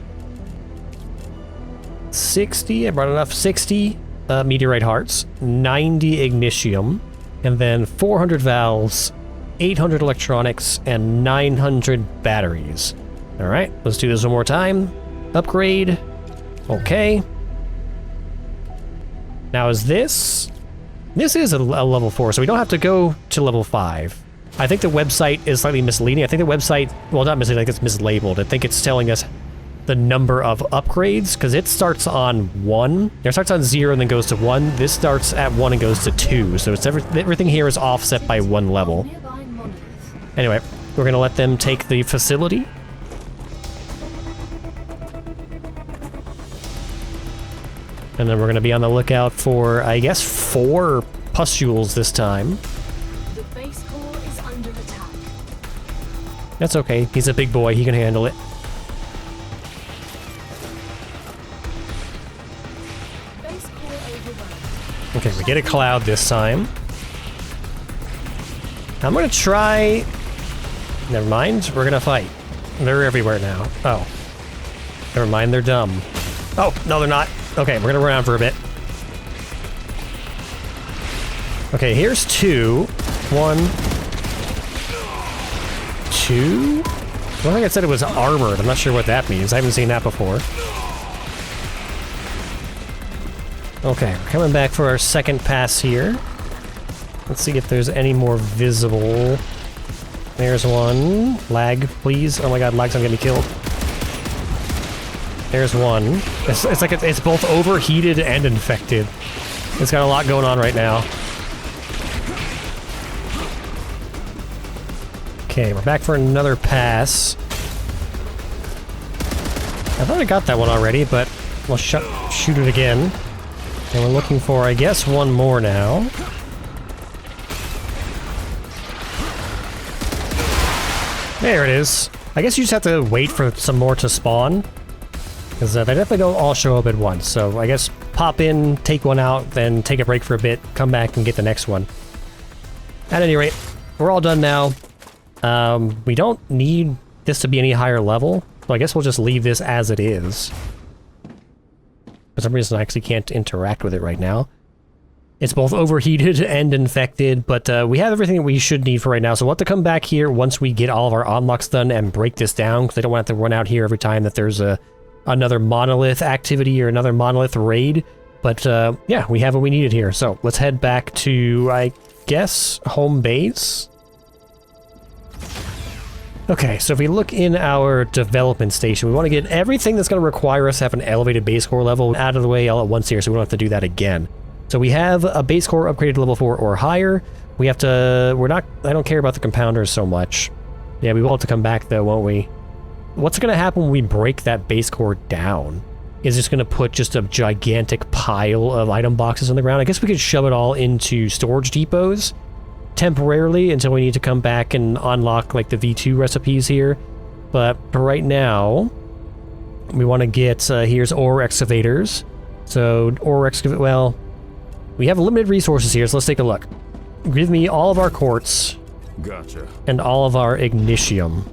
S1: 60, I brought enough, 60 meteorite hearts, 90 ignitium, and then 400 valves, 800 electronics, and 900 batteries. All right, let's do this one more time. Upgrade. Okay. Now is this... This is a level 4, so we don't have to go to level 5. I think the website is slightly misleading. I think the website... Well, not misleading, I think it's mislabeled. I think it's telling us the number of upgrades, because it starts on 1. It starts on 0 and then goes to 1. This starts at 1 and goes to 2, so it's everything here is offset by 1 level. Anyway, we're going to let them take the facility. And then we're going to be on the lookout for, I guess, 4 pustules this time.
S2: The base core is under attack.
S1: That's okay. He's a big boy. He can handle it.
S2: Base core overrun.
S1: Okay, we get a cloud this time. I'm going to try... Never mind. We're going to fight. They're everywhere now. Oh. Never mind. They're dumb. Oh, no, they're not. Okay, we're gonna run around for a bit. Okay, here's 2. 1. 2? I think I said it was armored. I'm not sure what that means. I haven't seen that before. Okay, we're coming back for our second pass here. Let's see if there's any more visible. There's one. Lag, please. Oh my god, lag's gonna get me killed. There's one. It's like it's both overheated and infected. It's got a lot going on right now. Okay, we're back for another pass. I thought I got that one already, but we'll shoot it again. And we're looking for, I guess, one more now. There it is. I guess you just have to wait for some more to spawn. Because they definitely don't all show up at once, so I guess pop in, take one out, then take a break for a bit, come back and get the next one. At any rate, we're all done now. We don't need this to be any higher level, so I guess we'll just leave this as it is. For some reason I actually can't interact with it right now. It's both overheated and infected, but we have everything that we should need for right now, so we'll have to come back here once we get all of our unlocks done and break this down, because I don't want to have to run out here every time that there's another monolith activity or another monolith raid. But yeah, we have what we needed here. So let's head back to, I guess, home base. Okay, so if we look in our development station, we want to get everything that's going to require us to have an elevated base core level out of the way all at once here, so we don't have to do that again. So we have a base core upgraded to level 4 or higher. We have to, I don't care about the compounders so much. Yeah, we will have to come back though, won't we? What's going to happen when we break that base core down? Is this going to put just a gigantic pile of item boxes on the ground? I guess we could shove it all into storage depots temporarily until we need to come back and unlock like the V2 recipes here. But for right now, we want to get, here's ore excavators. So well, we have limited resources here, so let's take a look. Give me all of our quartz.
S3: Gotcha.
S1: And all of our ignitium.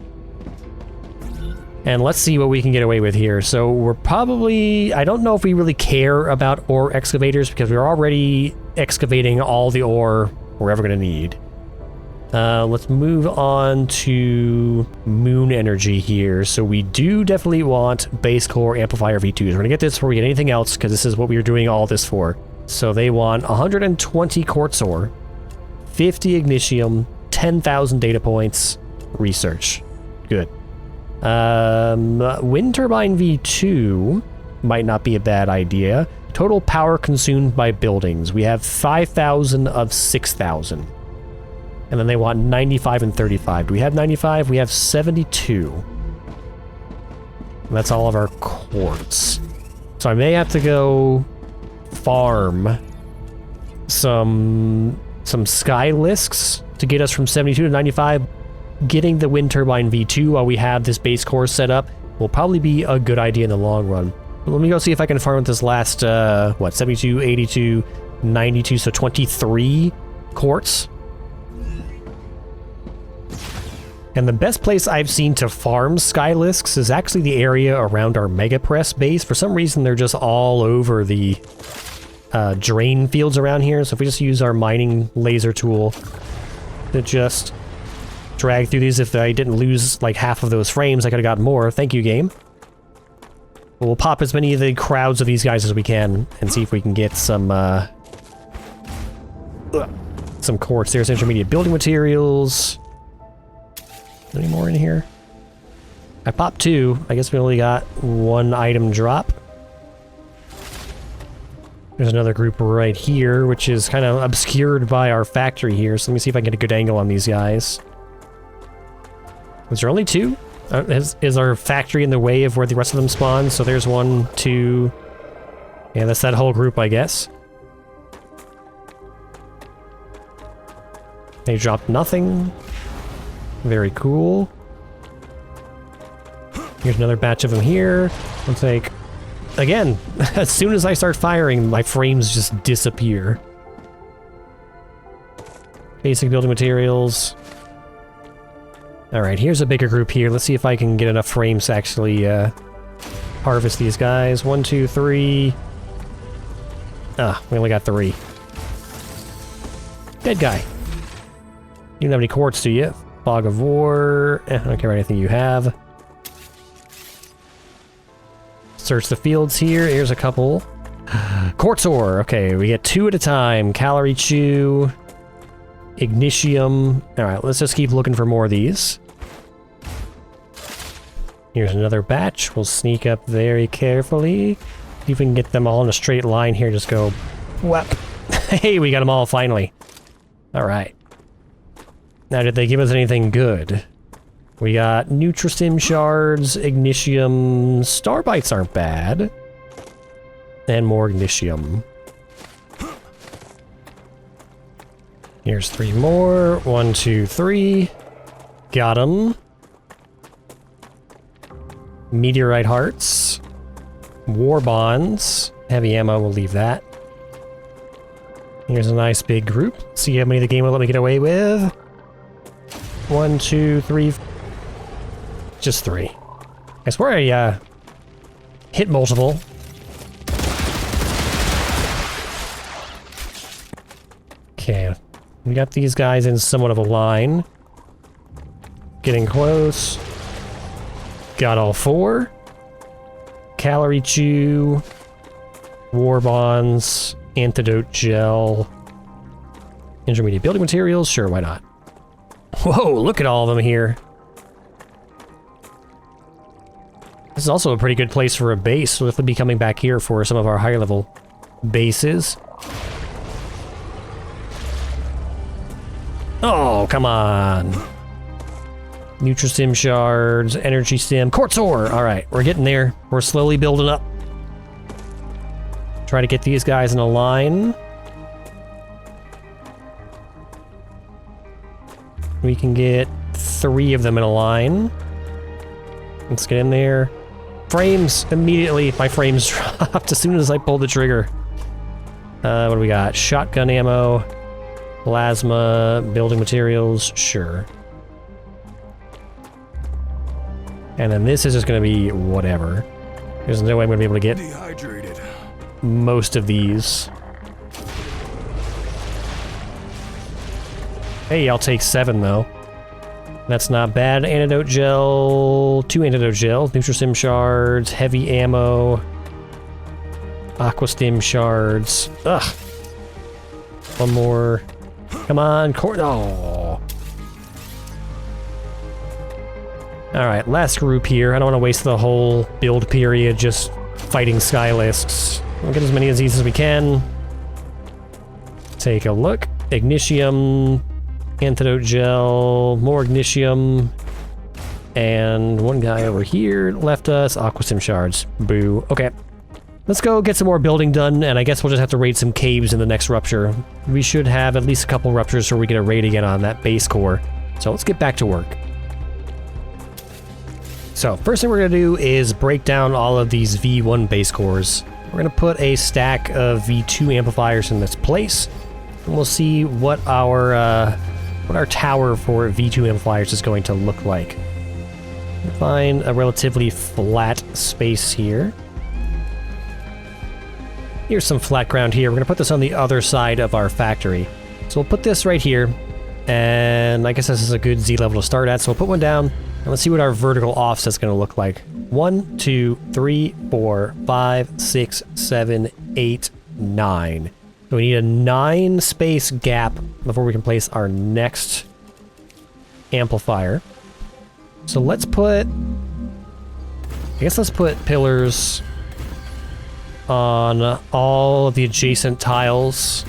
S1: And let's see what we can get away with here. So we're probably... I don't know if we really care about ore excavators because we're already excavating all the ore we're ever going to need. Let's move on to moon energy here. So we do definitely want base core amplifier V2s. We're going to get this before we get anything else because this is what we were doing all this for. So they want 120 quartz ore, 50 ignitium, 10,000 data points, research. Good. Wind turbine V2 might not be a bad idea. Total power consumed by buildings. We have 5,000 of 6,000. And then they want 95 and 35. Do we have 95? We have 72. And that's all of our quartz. So I may have to go farm some sky lisks to get us from 72 to 95. Getting the wind turbine V2 while we have this base core set up will probably be a good idea in the long run. Let me go see if I can farm with this last, 72, 82, 92, so 23 quartz. And the best place I've seen to farm skylisks is actually the area around our Mega Press base. For some reason, they're just all over the drain fields around here. So if we just use our mining laser tool to just drag through these, if I didn't lose like half of those frames, I could have gotten more. Thank you, game. We'll pop as many of the crowds of these guys as we can and see if we can get some quartz. There's intermediate building materials. Any more in here? I popped 2. I guess we only got 1 item drop. There's another group right here, which is kind of obscured by our factory here. So let me see if I can get a good angle on these guys. Was there only 2? Is our factory in the way of where the rest of them spawn? So there's 1, 2... Yeah, that's that whole group, I guess. They dropped nothing. Very cool. Here's another batch of them here. Looks like... Again, as soon as I start firing, my frames just disappear. Basic building materials. Alright, here's a bigger group here. Let's see if I can get enough frames to actually harvest these guys. 1, 2, 3. Ah, we only got 3. Dead guy. You don't have any quartz, do you? Fog of War. I don't care about anything you have. Search the fields here. Here's a couple. Quartz ore. Okay, we get 2 at a time. Calorie chew. Ignitium. Alright, let's just keep looking for more of these. Here's another batch. We'll sneak up very carefully. See if we can get them all in a straight line here. Just go... Whap! Hey, we got them all finally. Alright. Now, did they give us anything good? We got Nutristim shards, Ignitium, Starbites aren't bad. And more Ignitium. Here's 3 more. 1, 2, 3. Got 'em. Meteorite hearts. War bonds. Heavy ammo, we'll leave that. Here's a nice big group. See how many the game will let me get away with. 1, 2, 3. Just 3. I swear I hit multiple. Okay, we got these guys in somewhat of a line. Getting close. Got all 4. Calorie chew. War bonds. Antidote gel. Intermediate building materials. Sure, why not? Whoa, look at all of them here. This is also a pretty good place for a base, so we'll have to be coming back here for some of our higher level bases. Oh, come on. Nutristim shards, energy stim, quartz ore. All right, we're getting there. We're slowly building up. Try to get these guys in a line. We can get 3 of them in a line. Let's get in there. Frames! Immediately, my frames dropped as soon as I pulled the trigger. What do we got? Shotgun ammo. Plasma. Building materials. Sure. And then this is just going to be whatever. There's no way I'm going to be able to get
S3: Dehydrated.
S1: most of these. Hey, I'll take 7 though. That's not bad. Antidote gel, 2 antidote gels, Nutristim shards, heavy ammo, Aquastim shards. Ugh. 1 more. Come on, oh. Alright, last group here. I don't want to waste the whole build period just fighting skylisks. We'll get as many of these as we can. Take a look. Ignitium, antidote gel, more Ignitium, and 1 guy over here left us. Aquastim shards. Boo. Okay. let's go get some more building done, and I guess we'll just have to raid some caves in the next rupture. We should have at least a couple ruptures so we get a raid again on that base core. So let's get back to work. So first thing we're going to do is break down all of these V1 base cores. We're going to put a stack of V2 amplifiers in this place, and we'll see what our tower for V2 amplifiers is going to look like. Find a relatively flat space here. Here's some flat ground here. We're going to put this on the other side of our factory. So we'll put this right here, and I guess this is a good Z level to start at, so we'll put one down, and let's see what our vertical offset's going to look like. 1, 2, 3, 4, 5, 6, 7, 8, 9. So we need a 9 space gap before we can place our next amplifier. So let's put, let's put pillars on all of the adjacent tiles,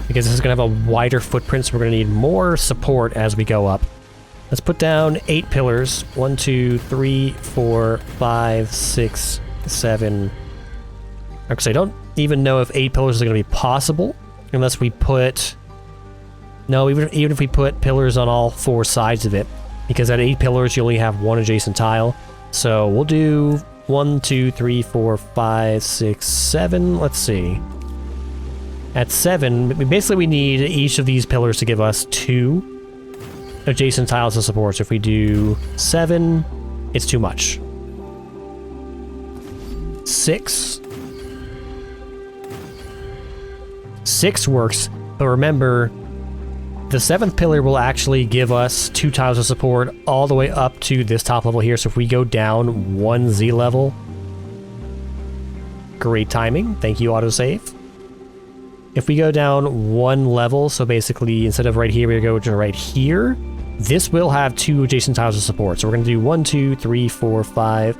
S1: because this is going to have a wider footprint, so we're going to need more support as we go up. Let's put down 8 pillars. 1, 2, 3, 4, 5, 6, 7. Actually, I don't even know if 8 pillars is going to be possible, unless we put... No, even if we put pillars on all 4 sides of it, because at 8 pillars, you only have 1 adjacent tile. So we'll do 1, 2, 3, 4, 5, 6, 7. Let's see. At 7, we need each of these pillars to give us 2 adjacent tiles to support. So if we do 7, it's too much. 6. 6 works, but remember, the 7th pillar will actually give us 2 tiles of support all the way up to this top level here. So if we go down 1 Z level, great timing. Thank you, autosave. If we go down 1 level, so basically instead of right here, we go to right here, this will have 2 adjacent tiles of support. So we're going to do 1, 2, 3, 4, 5.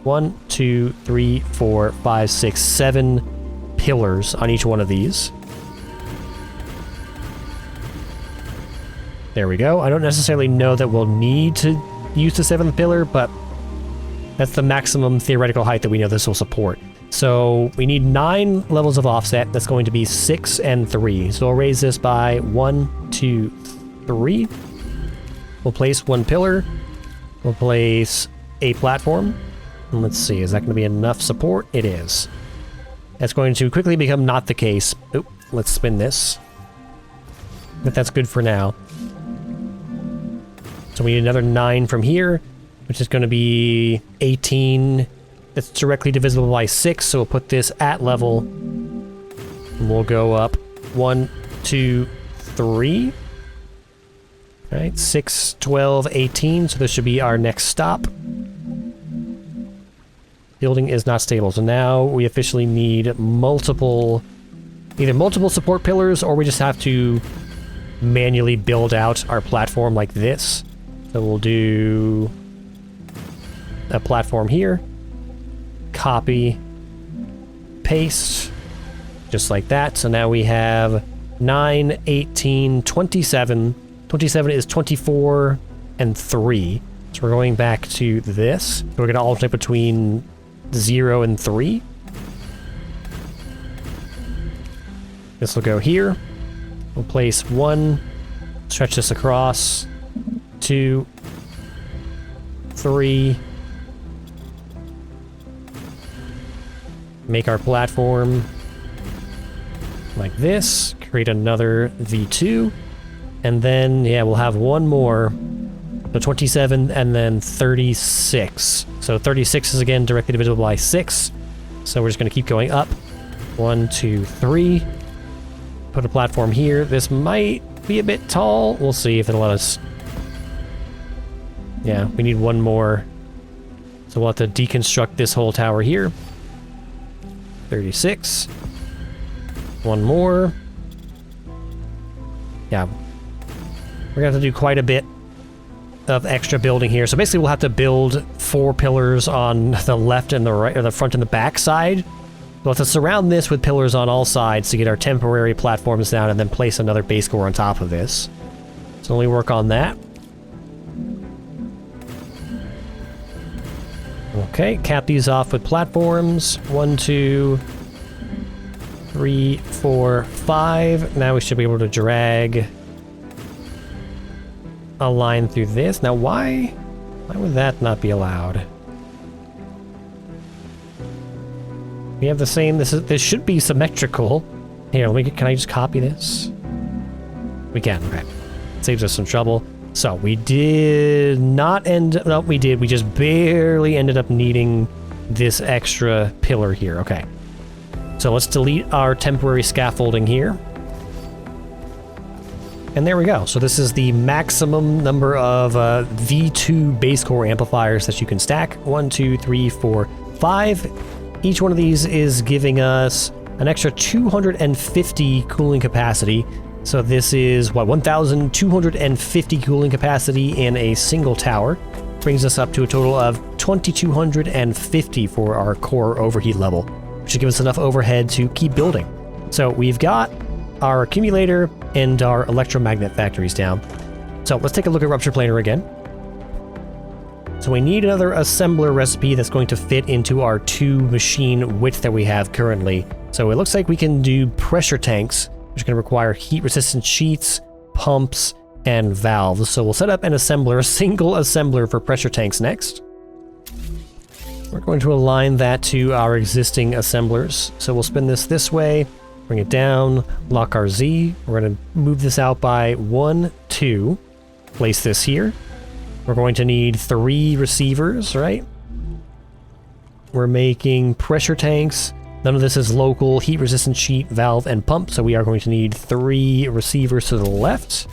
S1: 1, 2, 3, 4, 5, 6, 7 pillars on each one of these. There we go. I don't necessarily know that we'll need to use the 7th pillar, but that's the maximum theoretical height that we know this will support. So we need 9 levels of offset. That's going to be 6 and 3. So we'll raise this by 1, 2, 3. We'll place 1 pillar. We'll place a platform. And let's see, is that going to be enough support? It is. That's going to quickly become not the case. Oop, let's spin this. But that's good for now. So we need another 9 from here, which is going to be 18. That's directly divisible by 6, so we'll put this at level. And we'll go up 1, 2, 3. All right, 6, 12, 18, so this should be our next stop. Building is not stable, so now we officially need either multiple support pillars, or we just have to manually build out our platform like this. So we'll do a platform here, copy, paste, just like that. So now we have 9, 18, 27. 27 is 24 and 3. So we're going back to this. So we're going to alternate between 0 and 3. This will go here. We'll place 1, stretch this across, 2, 3. Make our platform like this. Create another V2. And then, yeah, we'll have 1 more. So 27 and then 36. So 36 is again directly divisible by 6. So we're just going to keep going up. 1, 2, 3. Put a platform here. This might be a bit tall. We'll see if it'll let us. Yeah, we need 1 more. So we'll have to deconstruct this whole tower here. 36. 1 more. Yeah. We're going to have to do quite a bit of extra building here. So basically we'll have to build 4 pillars on the left and the right, or the front and the back side. We'll have to surround this with pillars on all sides to get our temporary platforms down, and then place another base core on top of this. So we work on that. Okay, cap these off with platforms. 1, 2, 3, 4, 5. Now we should be able to drag a line through this. Now why would that not be allowed? We have the same, this should be symmetrical. Here, can I just copy this? We can, okay. Saves us some trouble. So we did not no, we did. We just barely ended up needing this extra pillar here. Okay. So let's delete our temporary scaffolding here. And there we go. So this is the maximum number of V2 base core amplifiers that you can stack. 1, 2, 3, 4, 5. Each one of these is giving us an extra 250 cooling capacity. So this is, what, 1,250 cooling capacity in a single tower. Brings us up to a total of 2,250 for our core overheat level, which should give us enough overhead to keep building. So we've got our accumulator and our electromagnet factories down. So let's take a look at Rupture Planer again. So we need another assembler recipe that's going to fit into our 2 machine width that we have currently. So it looks like we can do pressure tanks, which are going to require heat-resistant sheets, pumps, and valves. So we'll set up an assembler, a single assembler for pressure tanks next. We're going to align that to our existing assemblers. So we'll spin this way, bring it down, lock our Z. We're going to move this out by 1, 2, place this here. We're going to need 3 receivers, right? We're making pressure tanks. None of this is local, heat-resistant sheet, valve, and pump, so we are going to need 3 receivers to the left.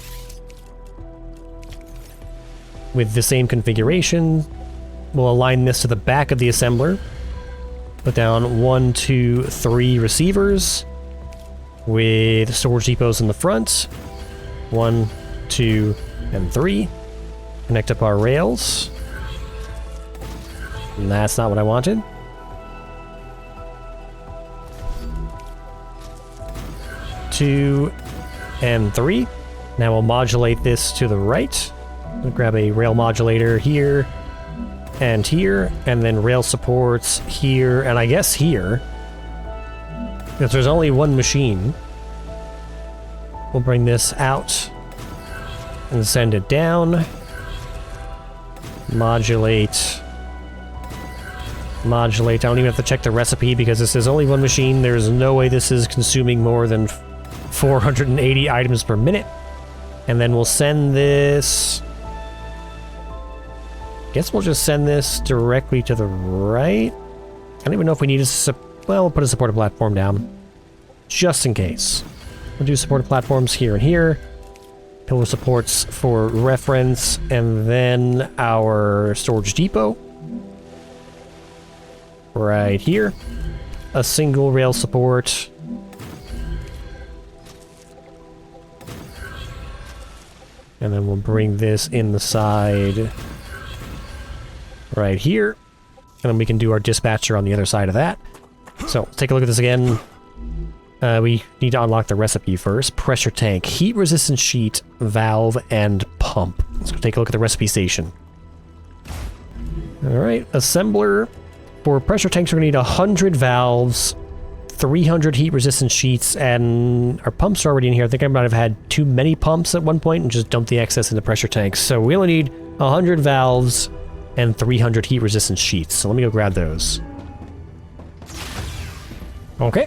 S1: With the same configuration, we'll align this to the back of the assembler. Put down 1, 2, 3 receivers with storage depots in the front. 1, 2, and 3. Connect up our rails. And that's not what I wanted. 2 and 3. Now we'll modulate this to the right. We'll grab a rail modulator here and here, and then rail supports here, and I guess here. Because there's only one machine. We'll bring this out and send it down. Modulate. Modulate. I don't even have to check the recipe because this is only one machine. There's no way this is consuming more than 480 items per minute. And then we'll send this... Guess we'll just send this directly to the right. I don't even know if we need a... Well, we'll put a supported platform down. Just in case. We'll do supported platforms here and here. Pillar supports for reference, and then our storage depot. Right here. A single rail support. And then we'll bring this in the side right here. And then we can do our dispatcher on the other side of that. So, let's take a look at this again. We need to unlock the recipe first. Pressure tank, heat-resistant sheet, valve, and pump. Let's go take a look at the recipe station. Alright, assembler. For pressure tanks, we're going to need 100 valves, 300 heat-resistant sheets, and our pumps are already in here. I think I might have had too many pumps at one point and just dumped the excess into pressure tanks. So we only need 100 valves and 300 heat-resistant sheets. So let me go grab those. Okay.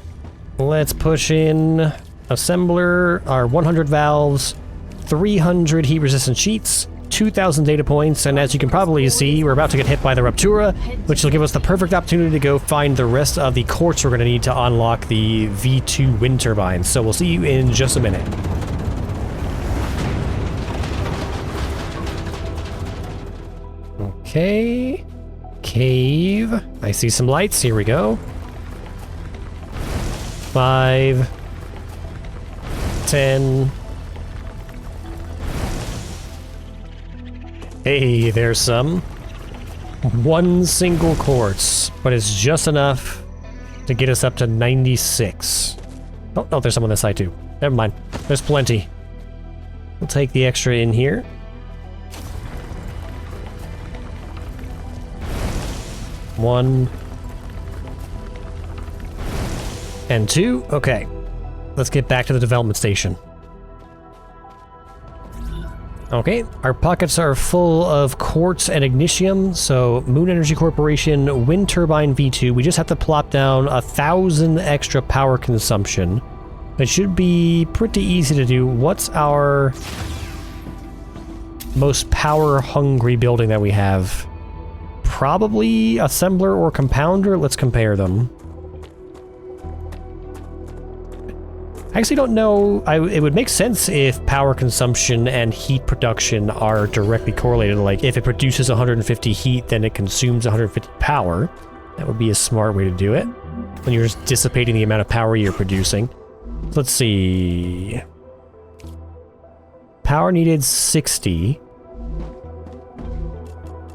S1: Let's push in assembler, our 100 valves, 300 heat-resistant sheets, 2,000 data points, and as you can probably see, we're about to get hit by the Ruptura, which will give us the perfect opportunity to go find the rest of the quartz we're going to need to unlock the V2 wind turbines. So we'll see you in just a minute. Okay. Cave. I see some lights. Here we go. 5, 10. Hey, there's some. 1 single quartz, but it's just enough to get us up to 96. Oh, no, there's some on this side too. Never mind. There's plenty. We'll take the extra in here. 1 and 2. Okay. Let's get back to the development station. Okay, our pockets are full of quartz and ignitium, so Moon Energy Corporation, wind turbine V2, we just have to plop down 1,000 extra power consumption. It should be pretty easy to do. What's our most power-hungry building that we have? Probably assembler or compounder. Let's compare them. I actually don't know. It would make sense if power consumption and heat production are directly correlated. Like, if it produces 150 heat, then it consumes 150 power. That would be a smart way to do it. When you're just dissipating the amount of power you're producing. Let's see. Power needed 60.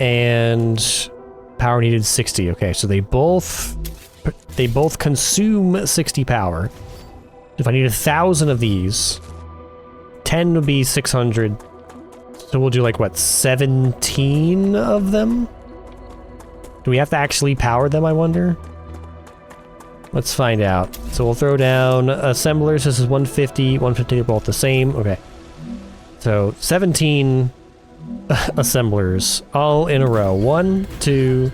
S1: And power needed 60. Okay, so they both consume 60 power. If I need 1,000 of these, 10 would be 600. So we'll do like, what, 17 of them? Do we have to actually power them, I wonder? Let's find out. So we'll throw down assemblers. This is 150. 150 are both the same. Okay. So 17 assemblers all in a row. 1, 2,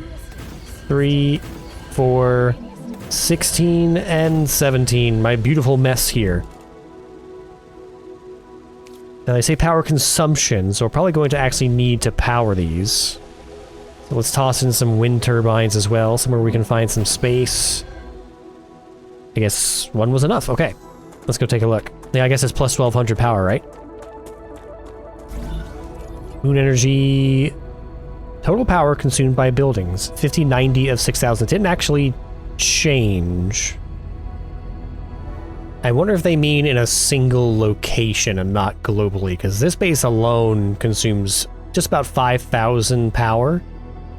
S1: 3, 4... 16 and 17, my beautiful mess here. Now they say power consumption, so we're probably going to actually need to power these. So let's toss in some wind turbines as well, somewhere we can find some space. I guess one was enough. Okay, let's go take a look. Yeah, I guess it's plus 1,200 power, right? Moon energy... Total power consumed by buildings. 5090 of 6,000. Didn't actually change. I wonder if they mean in a single location and not globally, because this base alone consumes just about 5,000 power.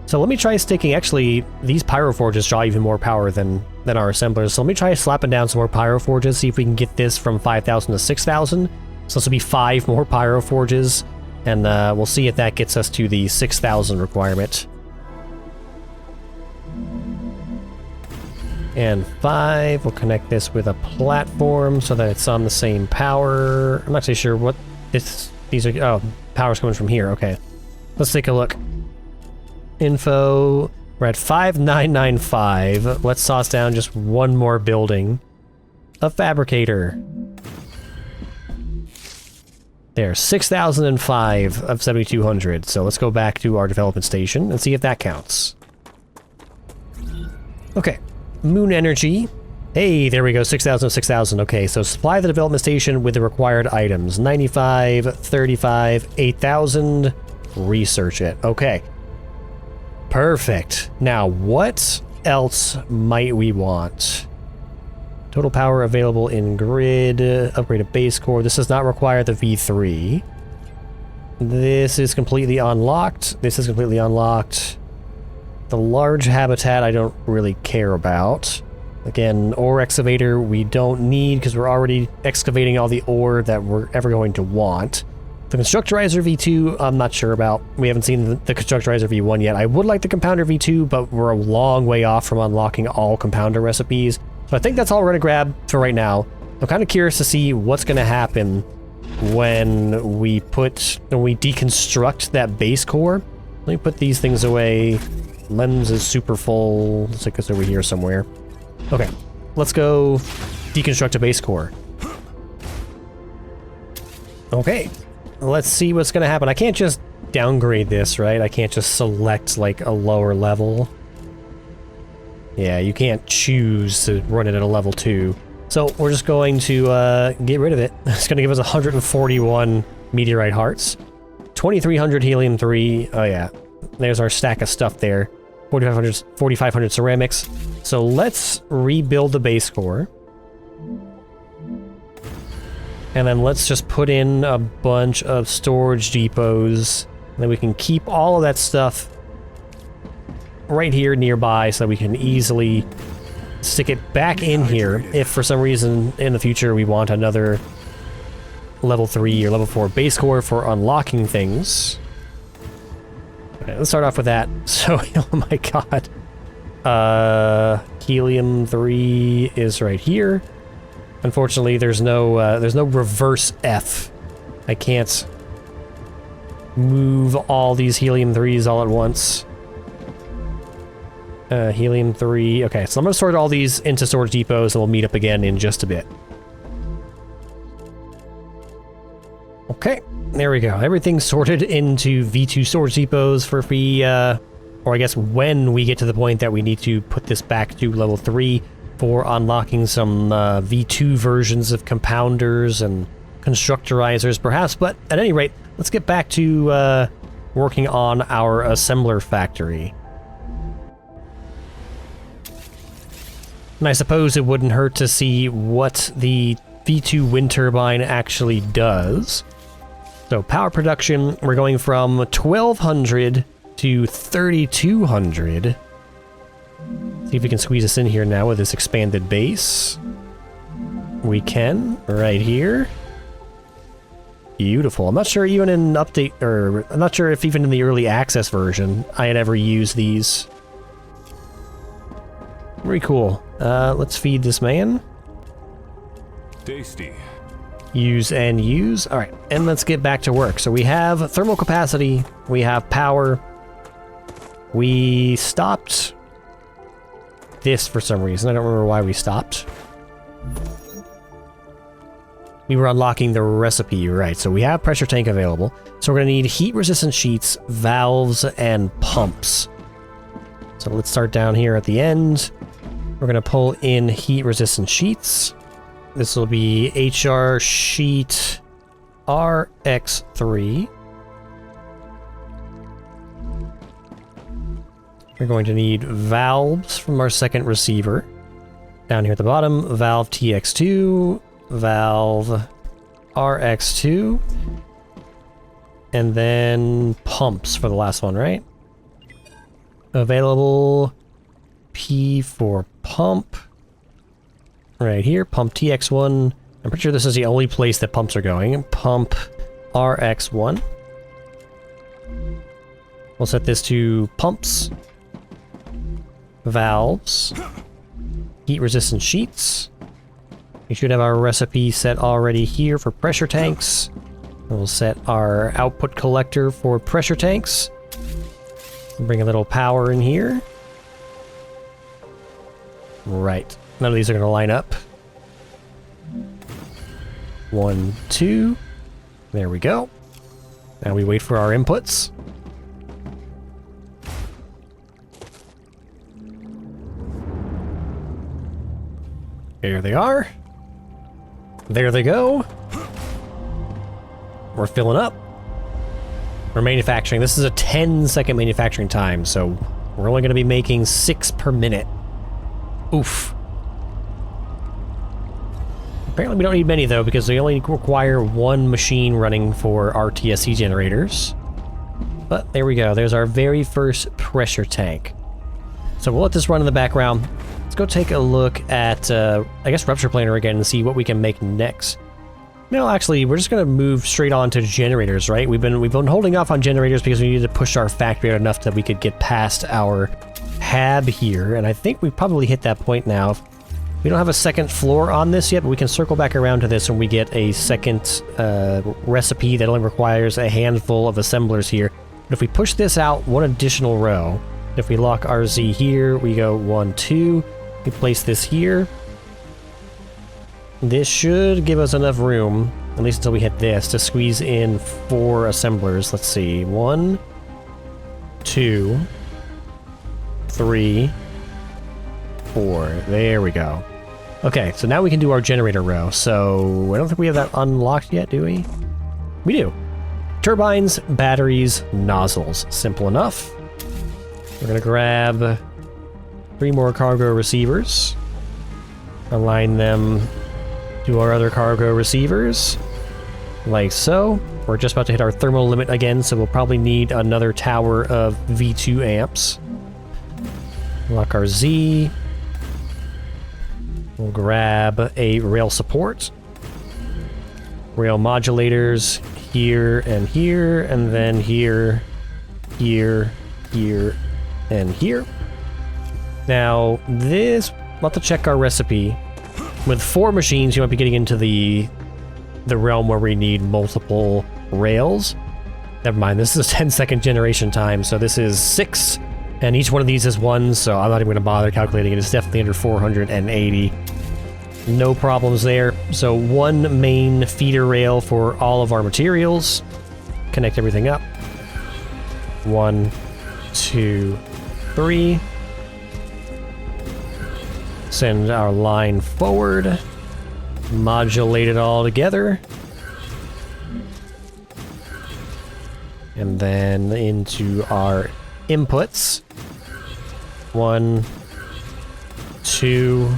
S1: So let me try sticking... Actually, these pyroforges draw even more power than our assemblers, so let me try slapping down some more pyroforges, see if we can get this from 5,000 to 6,000. So this will be 5 more pyroforges, and we'll see if that gets us to the 6,000 requirement. And 5, we'll connect this with a platform so that it's on the same power. I'm not actually sure what these are. Oh, power's coming from here. Okay. Let's take a look. Info, we're at 5995. Let's toss down just one more building. A fabricator. There, 6,005 of 7,200. So let's go back to our development station and see if that counts. Okay. Moon energy. Hey, there we go, 6,000, 6,000. Okay, so supply the development station with the required items. 95, 35, 8,000. Research it. Okay. Perfect. Now, what else might we want? Total power available in grid. Upgrade a base core. This does not require the V3. This is completely unlocked. This is completely unlocked. The large habitat I don't really care about. Again, ore excavator we don't need because we're already excavating all the ore that we're ever going to want. The constructorizer V2 I'm not sure about. We haven't seen the constructorizer V1 yet. I would like the compounder V2, but we're a long way off from unlocking all compounder recipes. So I think that's all we're going to grab for right now. I'm kind of curious to see what's going to happen when we deconstruct that base core. Let me put these things away. Lens is super full. Looks like it's over here somewhere. Okay, let's go deconstruct a base core. Okay, let's see what's gonna happen. I can't just downgrade this, right? I can't just select like a lower level. Yeah, you can't choose to run it at a level 2. So we're just going to get rid of it. It's gonna give us 141 meteorite hearts. 2,300 helium-3. Oh yeah, there's our stack of stuff there. 4,500 ceramics. So let's rebuild the base core. And then let's just put in a bunch of storage depots. And then we can keep all of that stuff right here nearby so that we can easily stick it back in here if for some reason in the future we want another level 3 or level 4 base core for unlocking things. Okay, let's start off with that. So, oh my god. Helium-3 is right here. Unfortunately, there's no reverse F. I can't move all these Helium-3s all at once. Helium-3. Okay, so I'm going to sort all these into storage depots, and we'll meet up again in just a bit. Okay, there we go. Everything's sorted into V2 storage depots for free, or I guess when we get to the point that we need to put this back to level 3 for unlocking some V2 versions of compounders and constructorizers, perhaps. But at any rate, let's get back to working on our assembler factory. And I suppose it wouldn't hurt to see what the V2 wind turbine actually does. So power production, we're going from 1200 to 3200. See if we can squeeze this in here now with this expanded base. We can, right here. Beautiful. I'm not sure even in update, or I'm not sure if even in the early access version I had ever used these. Very cool. Let's feed this man.
S3: Tasty.
S1: Use and use. All right, and let's get back to work. So we have thermal capacity, we have power. We stopped this for some reason. I don't remember why we stopped. We were unlocking the recipe, right? So we have pressure tank available. So we're gonna need heat-resistant sheets, valves, and pumps. So let's start down here at the end. We're gonna pull in heat-resistant sheets. This will be HR sheet RX3. We're going to need valves from our second receiver. Down here at the bottom, valve TX2, valve RX2, and then pumps for the last one, right? Available P for pump. Right here, pump TX1. I'm pretty sure this is the only place that pumps are going. Pump RX1. We'll set this to pumps, valves, heat-resistant sheets. We should have our recipe set already here for pressure tanks. We'll set our output collector for pressure tanks. Bring a little power in here. Right. None of these are going to line up. 1, 2. There we go. Now we wait for our inputs. There they are. There they go. We're filling up. We're manufacturing. This is a 10-second manufacturing time, so we're only going to be making 6 per minute. Oof. Apparently we don't need many, though, because we only require 1 machine running for our TSC generators. But there we go. There's our very first pressure tank. So we'll let this run in the background. Let's go take a look at, I guess, Rupture Planer again and see what we can make next. No, actually, we're just going to move straight on to generators, right? We've been holding off on generators because we needed to push our factory out enough that we could get past our hab here, and I think we probably hit that point now. We don't have a second floor on this yet, but we can circle back around to this when we get a second recipe that only requires a handful of assemblers here. But if we push this out 1 additional row, if we lock RZ here, we go 1, 2, we place this here. This should give us enough room, at least until we hit this, to squeeze in 4 assemblers. Let's see, 1, 2, 3, 4. There we go. Okay, so now we can do our generator row. So I don't think we have that unlocked yet, do we? We do. Turbines, batteries, nozzles. Simple enough. We're gonna grab 3 more cargo receivers. Align them to our other cargo receivers. Like so. We're just about to hit our thermal limit again, so we'll probably need another tower of V2 amps. Lock our Z. We'll grab a rail support. Rail modulators here, and then here, here, here, and here. Now, this, we'll have to check our recipe. With 4 machines, you might be getting into the realm where we need multiple rails. Never mind, this is a 10-second generation time, so this is 6, and each one of these is 1, so I'm not even going to bother calculating it. It's definitely under 480. No problems there. So 1 main feeder rail for all of our materials. Connect everything up. 1, 2, 3. Send our line forward. Modulate it all together. And then into our inputs. 1, 2,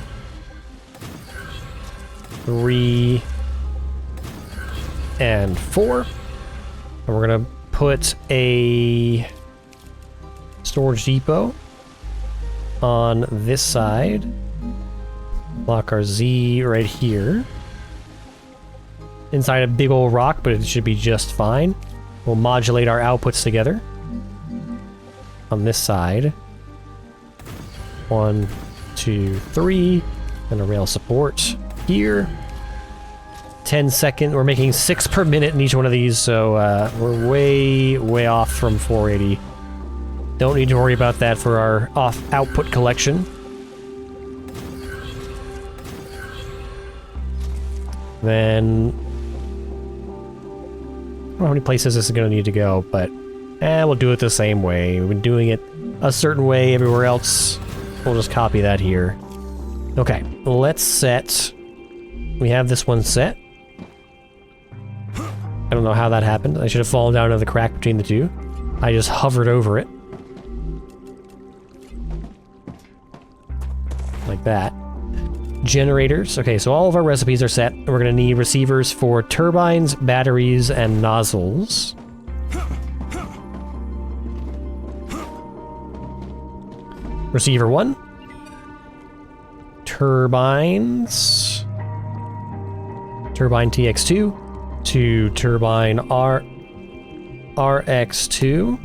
S1: 3, and 4. And we're gonna put a storage depot on this side. Block our Z right here. Inside a big old rock, but it should be just fine. We'll modulate our outputs together. On this side. 1, 2, 3. And a rail support here. 10 second. We're making 6 per minute in each one of these, so we're way off from 480. Don't need to worry about that for our output collection. Then I don't know how many places this is going to need to go, but we'll do it the same way. We've been doing it a certain way everywhere else. We'll just copy that here. Okay, let's set... We have this one set. I don't know how that happened. I should have fallen down into the crack between the two. I just hovered over it. Like that. Generators. Okay, so all of our recipes are set. We're going to need receivers for turbines, batteries, and nozzles. Receiver 1. Turbines. Turbine TX2 to turbine RX2.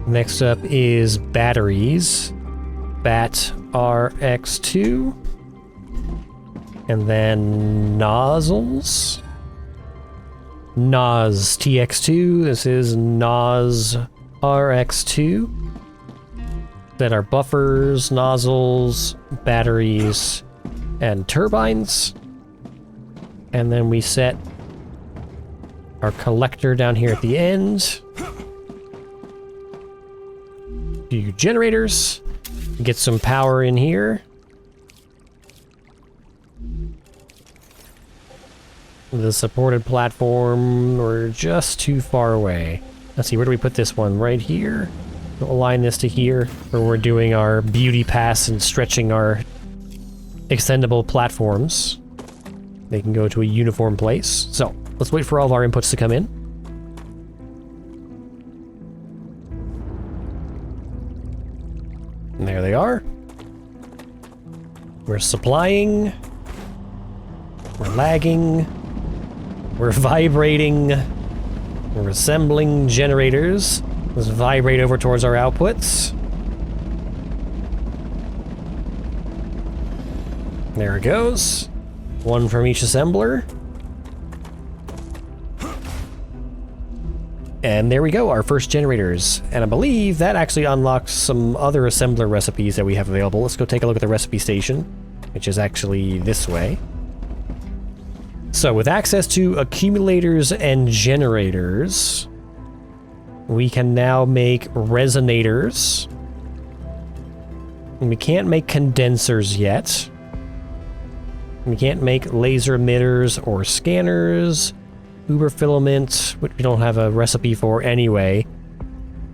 S1: Next up is batteries. Bat RX2. And then nozzles. NOS TX2. This is NOS RX2. Then our buffers, nozzles, batteries, and turbines. And then we set our collector down here at the end. Do generators. Get some power in here. The supported platform, we're just too far away. Let's see, where do we put this one? Right here. We'll align this to here, where we're doing our beauty pass and stretching our extendable platforms. They can go to a uniform place. So, let's wait for all of our inputs to come in. And there they are. We're supplying. We're lagging. We're vibrating. We're assembling generators. Let's vibrate over towards our outputs. There it goes. One from each assembler. And there we go, our first generators. And I believe that actually unlocks some other assembler recipes that we have available. Let's go take a look at the recipe station, which is actually this way. So with access to accumulators and generators, we can now make resonators. And we can't make condensers yet. We can't make laser emitters or scanners. Uber filament, which we don't have a recipe for anyway.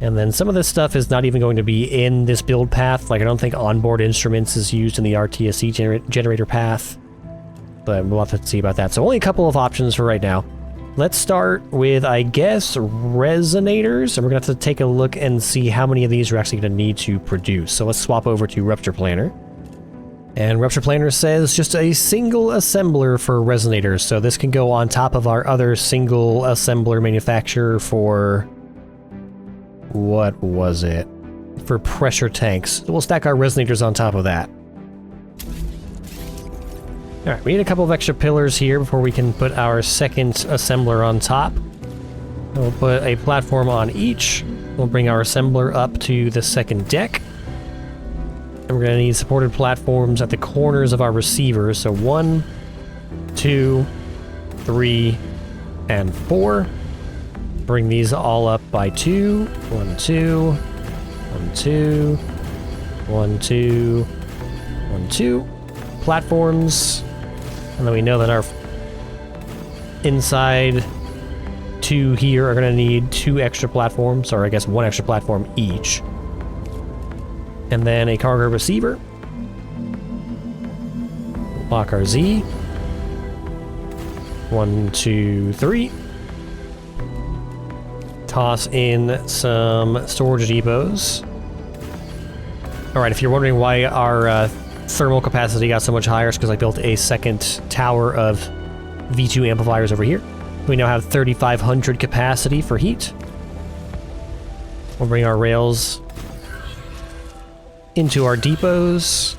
S1: And then some of this stuff is not even going to be in this build path. Like, I don't think onboard instruments is used in the RTSC generator path. But we'll have to see about that. So only a couple of options for right now. Let's start with, I guess, resonators. And we're going to have to take a look and see how many of these we're actually going to need to produce. So let's swap over to Rupture Planner. And Rupture Planner says just a single assembler for resonators. So this can go on top of our other single assembler manufacturer for... what was it? for pressure tanks. So we'll stack our resonators on top of that. Alright, we need a couple of extra pillars here before we can put our second assembler on top. We'll put a platform on each. We'll bring our assembler up to the second deck. And we're going to need supported platforms at the corners of our receivers. So 1, 2, 3, and 4. Bring these all up by 2. 1, 2, 1, 2, 1, 2, 1, 2. Platforms. And then we know that our inside 2 here are going to need 2 extra platforms, or I guess 1 extra platform each. And then a cargo receiver. Lock our Z. 1, 2, 3. Toss in some storage depots. Alright, if you're wondering why our thermal capacity got so much higher, it's because I built a second tower of V2 amplifiers over here. We now have 3,500 capacity for heat. We'll bring our rails into our depots.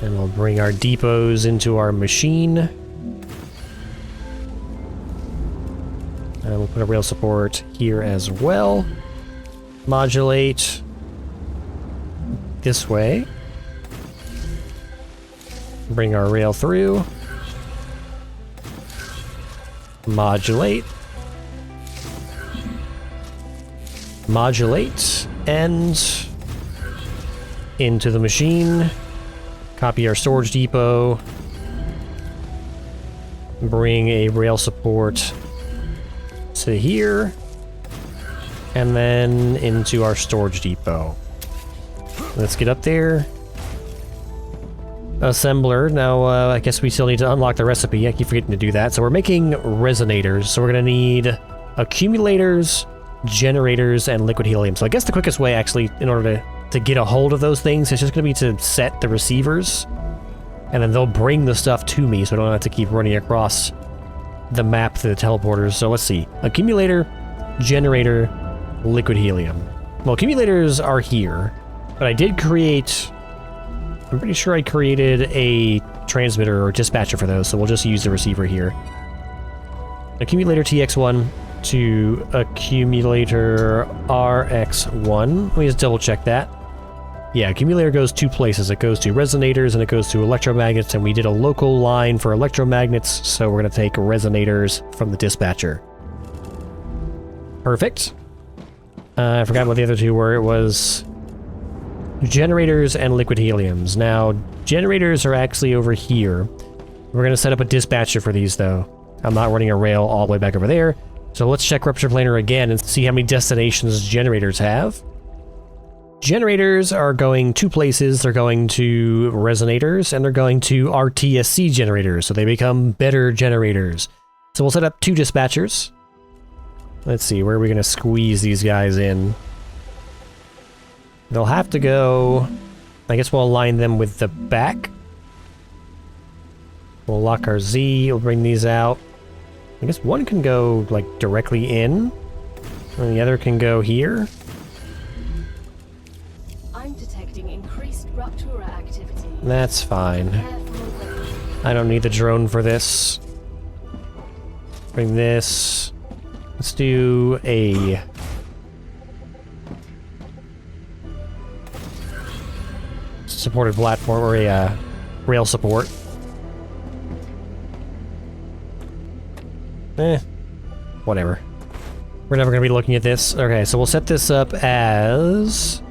S1: And we'll bring our depots into our machine. And we'll put a rail support here as well. Modulate this way. Bring our rail through. Modulate. Modulate. And into the machine. Copy our storage depot. Bring a rail support to here. And then into our storage depot. Let's get up there. Assembler. Now, I guess we still need to unlock the recipe. I keep forgetting to do that. So we're making resonators. So we're going to need accumulators, generators, and liquid helium. So I guess the quickest way, actually, in order to get a hold of those things, is just going to be to set the receivers. And then they'll bring the stuff to me, so I don't have to keep running across the map to the teleporters. So let's see. Accumulator, generator, liquid helium. Well, accumulators are here, but I did create... I'm pretty sure I created a transmitter or dispatcher for those, so we'll just use the receiver here. Accumulator TX1 to accumulator RX1. Let me just double check that. Yeah, accumulator goes 2 places. It goes to resonators and it goes to electromagnets, and we did a local line for electromagnets, so we're going to take resonators from the dispatcher. Perfect. I forgot what the other 2 were. It was generators and liquid heliums. Now, generators are actually over here. We're going to set up a dispatcher for these, though. I'm not running a rail all the way back over there. So let's check Rupture Planer again and see how many destinations generators have. Generators are going 2 places. They're going to resonators, and they're going to RTSC generators, so they become better generators. So we'll set up 2 dispatchers. Let's see, where are we going to squeeze these guys in? They'll have to go... I guess we'll align them with the back. We'll lock our Z, we'll bring these out. I guess one can go, like, directly in, and the other can go here.
S2: I'm detecting increased Ruptura activity.
S1: That's fine. I don't need the drone for this. Bring this. Let's do a... supported platform, or a rail support. Whatever. We're never going to be looking at this. Okay, so we'll set this up as...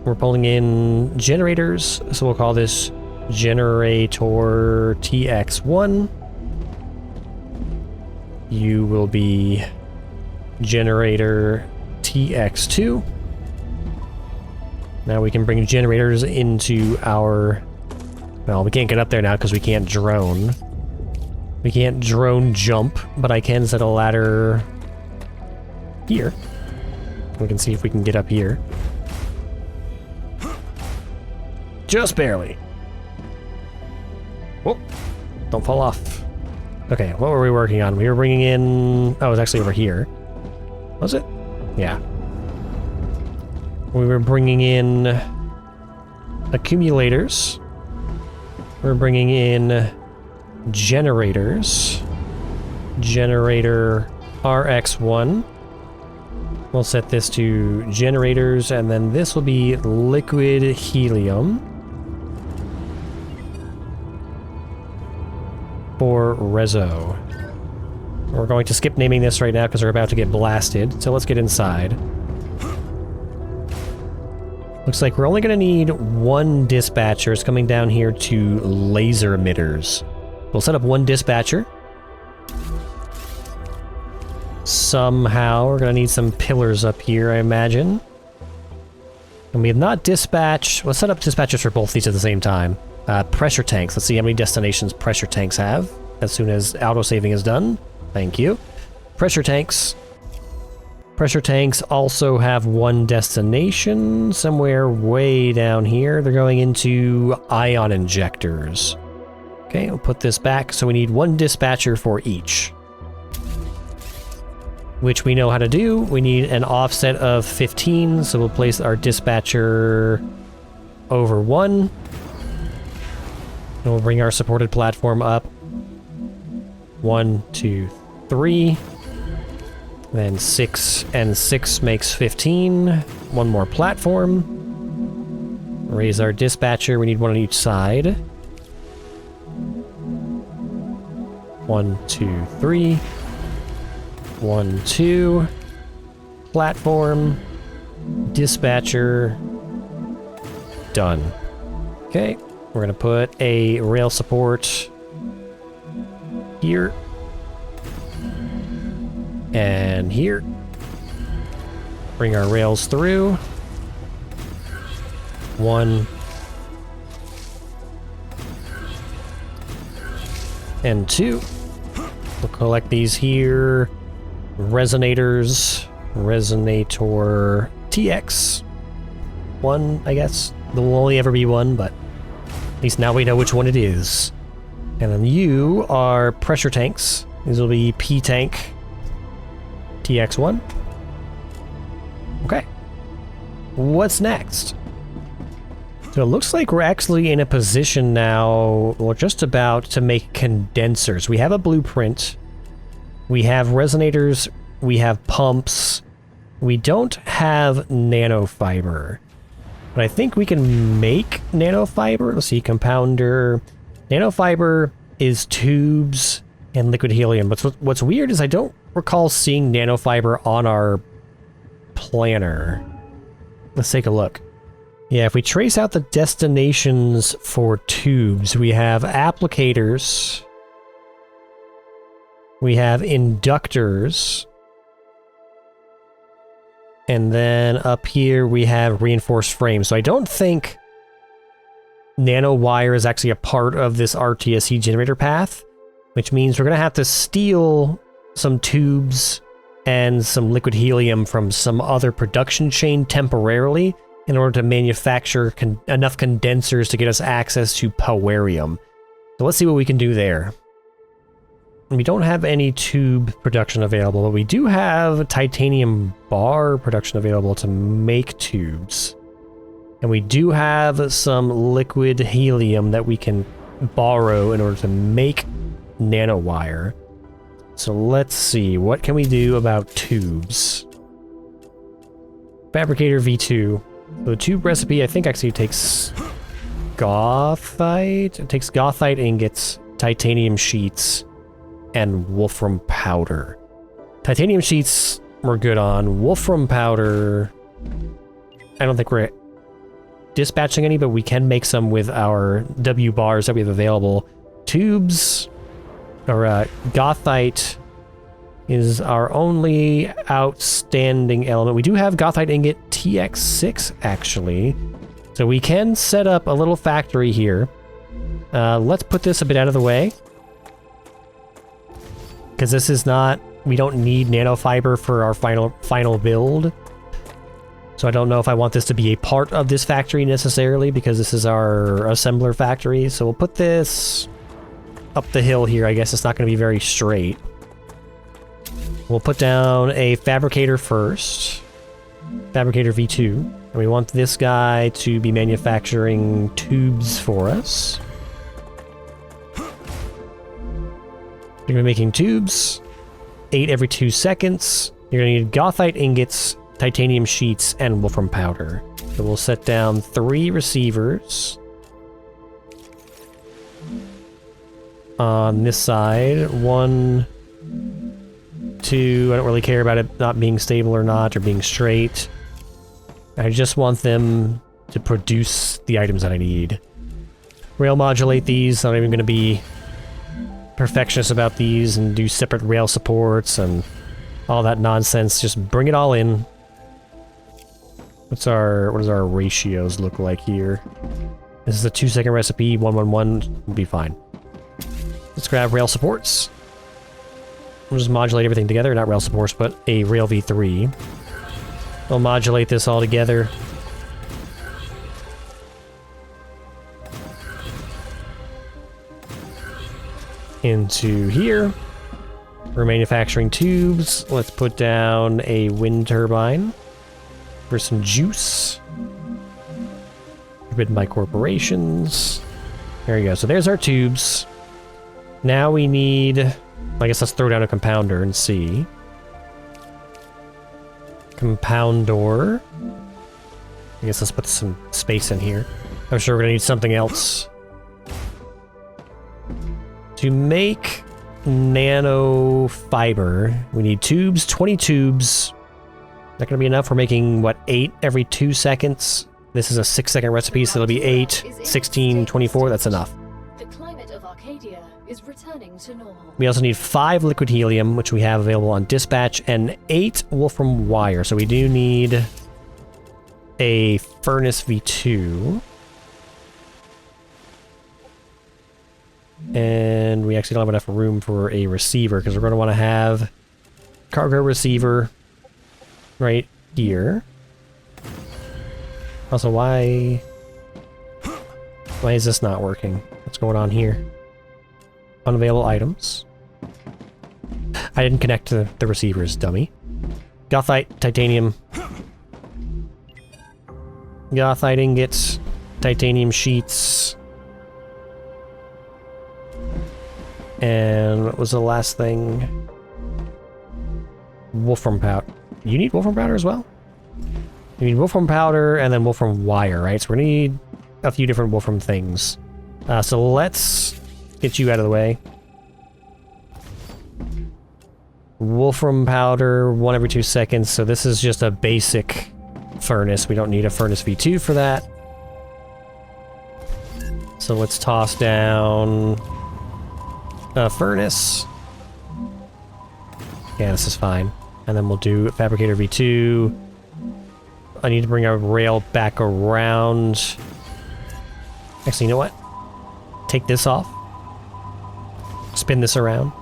S1: we're pulling in generators, so we'll call this generator TX1. You will be generator TX2. Now we can bring generators into our... well, we can't get up there now because we can't drone. We can't drone jump, but I can set a ladder here. We can see if we can get up here. Just barely. Whoa. Don't fall off. Okay, what were we working on? We were bringing in... oh, it was actually over here. Was it? Yeah. We were bringing in accumulators. We're bringing in generators. Generator RX1. We'll set this to generators, and then this will be liquid helium for Rezo. We're going to skip naming this right now because we're about to get blasted, so let's get inside. Looks like we're only going to need one dispatcher. It's coming down here to laser emitters. We'll set up one dispatcher. Somehow we're going to need some pillars up here, I imagine. And we have not dispatched... Let's set up dispatchers for both these at the same time. Pressure tanks. Let's see how many destinations pressure tanks have as soon as autosaving is done. Thank you. Pressure tanks. Pressure tanks also have one destination somewhere way down here. They're going into ion injectors. Okay, we'll put this back. So we need one dispatcher for each, which we know how to do. We need an offset of 15, so we'll place our dispatcher over 1. And we'll bring our supported platform up. 1, 2, 3. Then 6 and 6 makes 15. One more platform. Raise our dispatcher. We need one on each side. 1, 2, 3. 1, 2. Platform. Dispatcher. Done. Okay. We're going to put a rail support here. And here. Bring our rails through. 1. And 2. We'll collect these here. Resonators. Resonator TX. 1, I guess. There will only ever be one, but at least now we know which one it is. And then you are pressure tanks. These will be P-Tank TX1. Okay. What's next? So it looks like we're actually in a position now, we're just about to make condensers. We have a blueprint. We have resonators. We have pumps. We don't have nanofiber. But I think we can make nanofiber. Let's see, compounder. Nanofiber is tubes and liquid helium. But what's weird is I don't recall seeing nanofiber on our planner. Let's take a look. Yeah, if we trace out the destinations for tubes, we have applicators. We have inductors. And then up here we have reinforced frames. So I don't think nanowire is actually a part of this RTSC generator path, which means we're going to have to steal some tubes and some liquid helium from some other production chain temporarily in order to manufacture enough condensers to get us access to Powerium. So let's see what we can do there. We don't have any tube production available, but we do have titanium bar production available to make tubes. And we do have some liquid helium that we can borrow in order to make nanowire. So let's see, what can we do about tubes? Fabricator V2. The tube recipe, I think, actually takes gothite. It takes gothite ingots, titanium sheets, and wolfram powder. Titanium sheets we're good on. Wolfram powder, I don't think we're dispatching any, but we can make some with our W bars that we have available. Tubes, or gothite is our only outstanding element. We do have gothite ingot TX6, actually. So we can set up a little factory here. Let's put this a bit out of the way, because this is not... We don't need nanofiber for our final build. So I don't know if I want this to be a part of this factory necessarily, because this is our assembler factory. So we'll put this up the hill here. I guess it's not going to be very straight. We'll put down a fabricator first. Fabricator V2. And we want this guy to be manufacturing tubes for us. You're gonna be making tubes. 8 every 2 seconds. You're gonna need gothite ingots, titanium sheets, and wolfram powder. So we'll set down 3 receivers. On this side, 1, 2, I don't really care about it not being stable or not, or being straight. I just want them to produce the items that I need. Rail modulate these, I'm not even going to be perfectionist about these and do separate rail supports and all that nonsense. Just bring it all in. What does our ratios look like here? This is a 2-second recipe, 111 will be fine. Let's grab rail supports. We'll just modulate everything together, not rail supports, but a rail V3. We'll modulate this all together. Into here. We're manufacturing tubes. Let's put down a wind turbine for some juice. Forbidden by corporations. There you go. So there's our tubes. Now we need... I guess let's throw down a compounder and see. Compounder. I guess let's put some space in here. I'm sure we're gonna need something else. To make nano fiber, we need tubes, 20 tubes. Not gonna be enough. We're making, what, 8 every 2 seconds? This is a 6-second recipe, so it'll be 8, 16, 24. That's enough.
S2: The climate of Arcadia is returning to normal.
S1: We also need 5 liquid helium, which we have available on dispatch, and 8 wolfram wire. So we do need a furnace V2. And we actually don't have enough room for a receiver, because we're going to want to have cargo receiver right here. Also, why is this not working? What's going on here? Unavailable items. I didn't connect to the receivers, dummy. Gothite, titanium. Gothite ingots, titanium sheets. And what was the last thing? Wolfram powder. You need wolfram powder as well? You need wolfram powder and then wolfram wire, right? So we're gonna need a few different wolfram things. So let's get you out of the way. Wolfram powder, 1 every 2 seconds. So this is just a basic furnace. We don't need a furnace V2 for that. So let's toss down a furnace. Yeah, this is fine. And then we'll do Fabricator V2. I need to bring our rail back around. Actually, you know what? Take this off. Spin this around.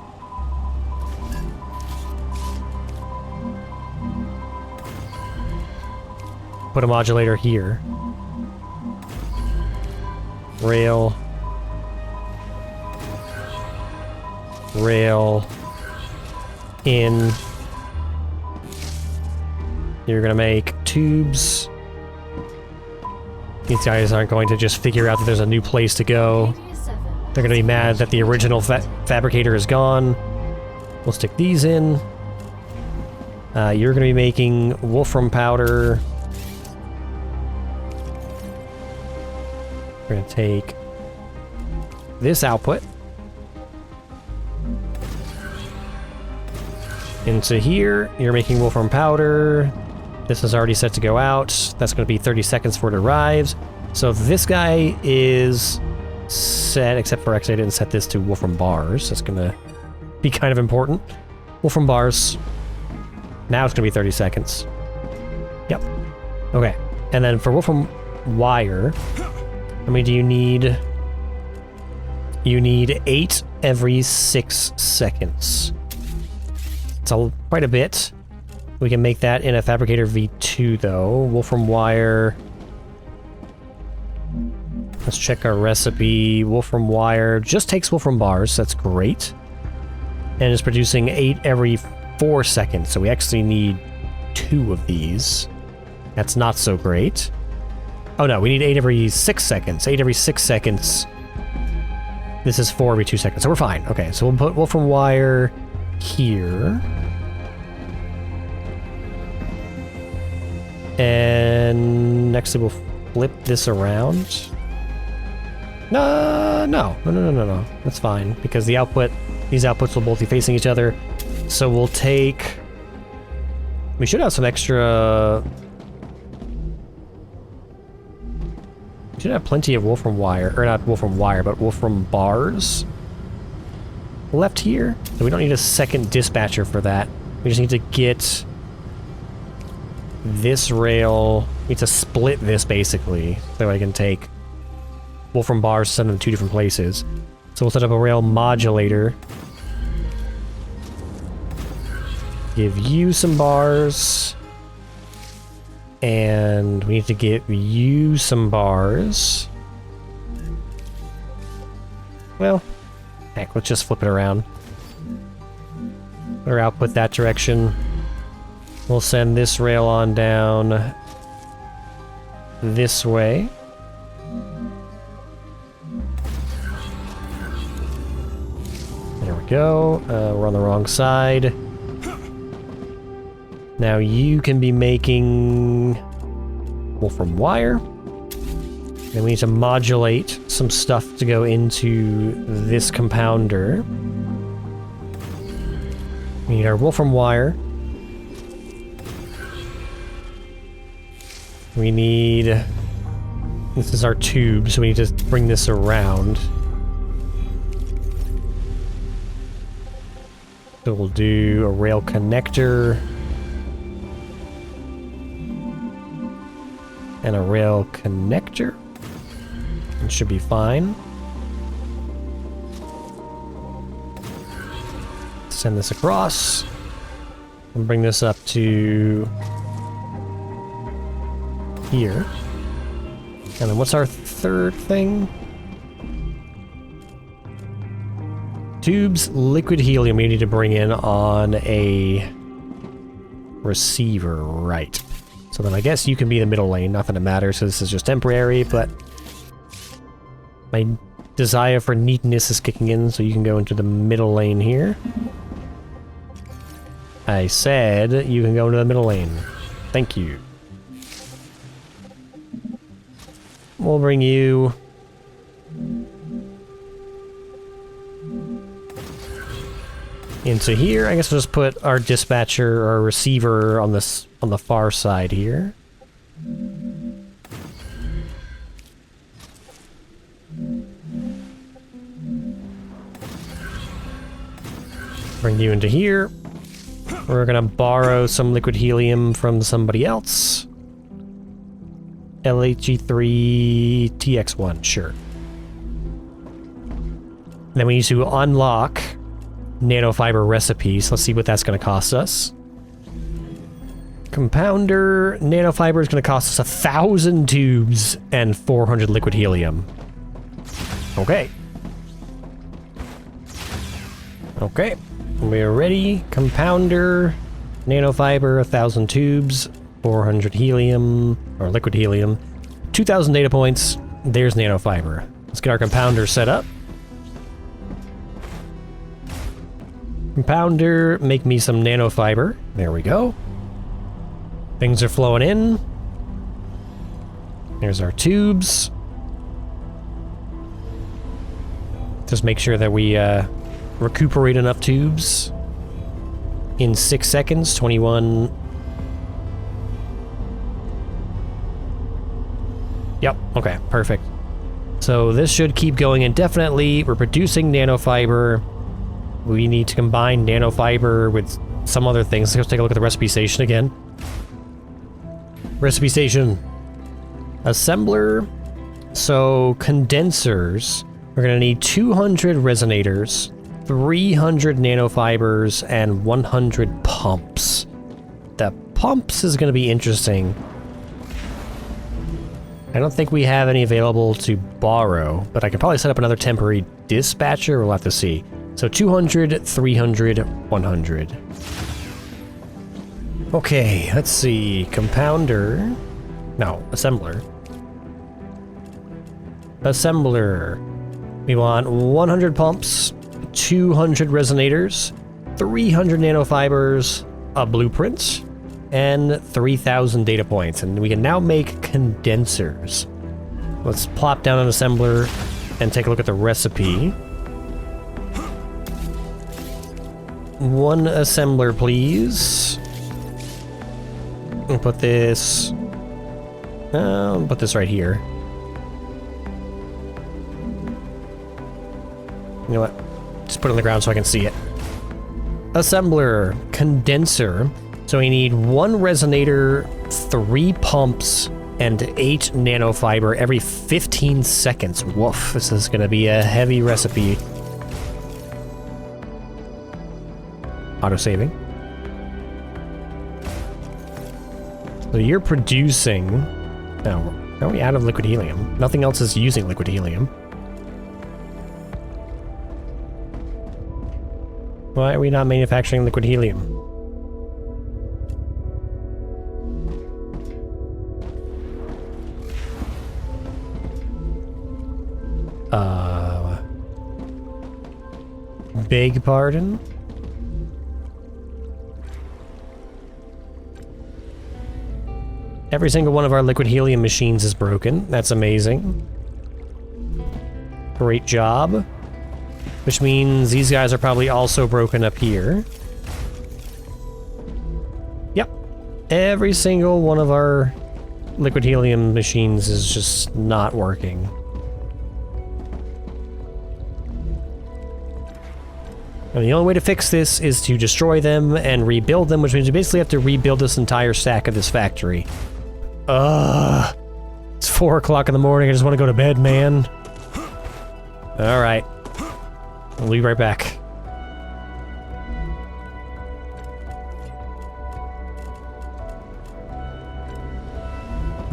S1: Put a modulator here. Rail. Rail. In. You're gonna make tubes. These guys aren't going to just figure out that there's a new place to go. They're gonna be mad that the original fabricator is gone. We'll stick these in. You're gonna be making wolfram powder. We're gonna take this output into here. You're making wolfram powder. This is already set to go out. That's going to be 30 seconds before it arrives. So this guy is set, except for actually I didn't set this to wolfram bars. That's going to be kind of important. Wolfram bars. Now it's going to be 30 seconds. Yep. Okay. And then for wolfram wire, how many do you need? You need 8 every 6 seconds. It's quite a bit. We can make that in a Fabricator V2 though. Wolfram wire. Let's check our recipe. Wolfram wire just takes wolfram bars. That's great. And is producing 8 every 4 seconds. So we actually need 2 of these. That's not so great. Oh no, we need 8 every 6 seconds. 8 every 6 seconds. This is 4 every 2 seconds, so we're fine. Okay, so we'll put Wolfram wire here. And next we'll flip this around. No. That's fine, because the output, these outputs will both be facing each other. So we'll take... We should have some extra... We should have plenty of Wolfram wire, or not Wolfram wire, but Wolfram bars left here. So we don't need a second dispatcher for that. We just need to get this rail. We need to split this basically, so I can take Wolfram bars, send them to 2 different places. So we'll set up a rail modulator. Give you some bars. And we need to get you some bars. Well, heck, let's just flip it around. Put our output that direction. We'll send this rail on down this way. There we go. We're on the wrong side. Now you can be making Wolfram wire. Then we need to modulate some stuff to go into this compounder. We need our Wolfram wire. We need... This is our tube, so we need to bring this around. So we'll do a rail connector. And a rail connector. It should be fine. Send this across. And bring this up to here. And then what's our third thing? Tubes, liquid helium we need to bring in on a receiver, right. So then I guess you can be the middle lane, not that it matters, so this is just temporary, but my desire for neatness is kicking in, so you can go into the middle lane here. I said you can go into the middle lane. Thank you. We'll bring you... into here. I guess we'll just put our dispatcher or receiver on this on the far side here. Bring you into here. We're gonna borrow some liquid helium from somebody else. LHE3 TX1, sure. Then we need to unlock nanofiber recipes. Let's see what that's going to cost us. Compounder nanofiber is going to cost us 1,000 tubes and 400 liquid helium. Okay. Okay. We're ready. Compounder nanofiber, 1,000 tubes, 400 helium, or liquid helium, 2,000 data points. There's nanofiber. Let's get our compounder set up. Compounder, make me some nanofiber. There we go. Things are flowing in. There's our tubes. Just make sure that we recuperate enough tubes. In 6 seconds, 21. Yep, okay, perfect. So this should keep going indefinitely. We're producing nanofiber. We need to combine nanofiber with some other things. Let's take a look at the recipe station again. Recipe station. Assembler. So, condensers. We're going to need 200 resonators, 300 nanofibers, and 100 pumps. The pumps is going to be interesting. I don't think we have any available to borrow, but I can probably set up another temporary dispatcher. We'll have to see. So 200, 300, 100. Okay, let's see. Compounder. No, assembler. Assembler. We want 100 pumps, 200 resonators, 300 nanofibers, a blueprint, and 3,000 data points. And we can now make condensers. Let's plop down an assembler and take a look at the recipe. One assembler, please. We'll put this... put this right here. You know what? Just put it on the ground so I can see it. Assembler, condenser. So we need 1 resonator, 3 pumps, and 8 nanofiber every 15 seconds. Woof, this is going to be a heavy recipe. Auto-saving. So you're producing... No, are we out of liquid helium? Nothing else is using liquid helium. Why are we not manufacturing liquid helium? Beg pardon? Every single one of our liquid helium machines is broken. That's amazing. Great job. Which means these guys are probably also broken up here. Yep. Every single one of our liquid helium machines is just not working. And the only way to fix this is to destroy them and rebuild them, which means you basically have to rebuild this entire stack of this factory. It's 4 o'clock in the morning. I just want to go to bed, man. Alright. I'll be right back.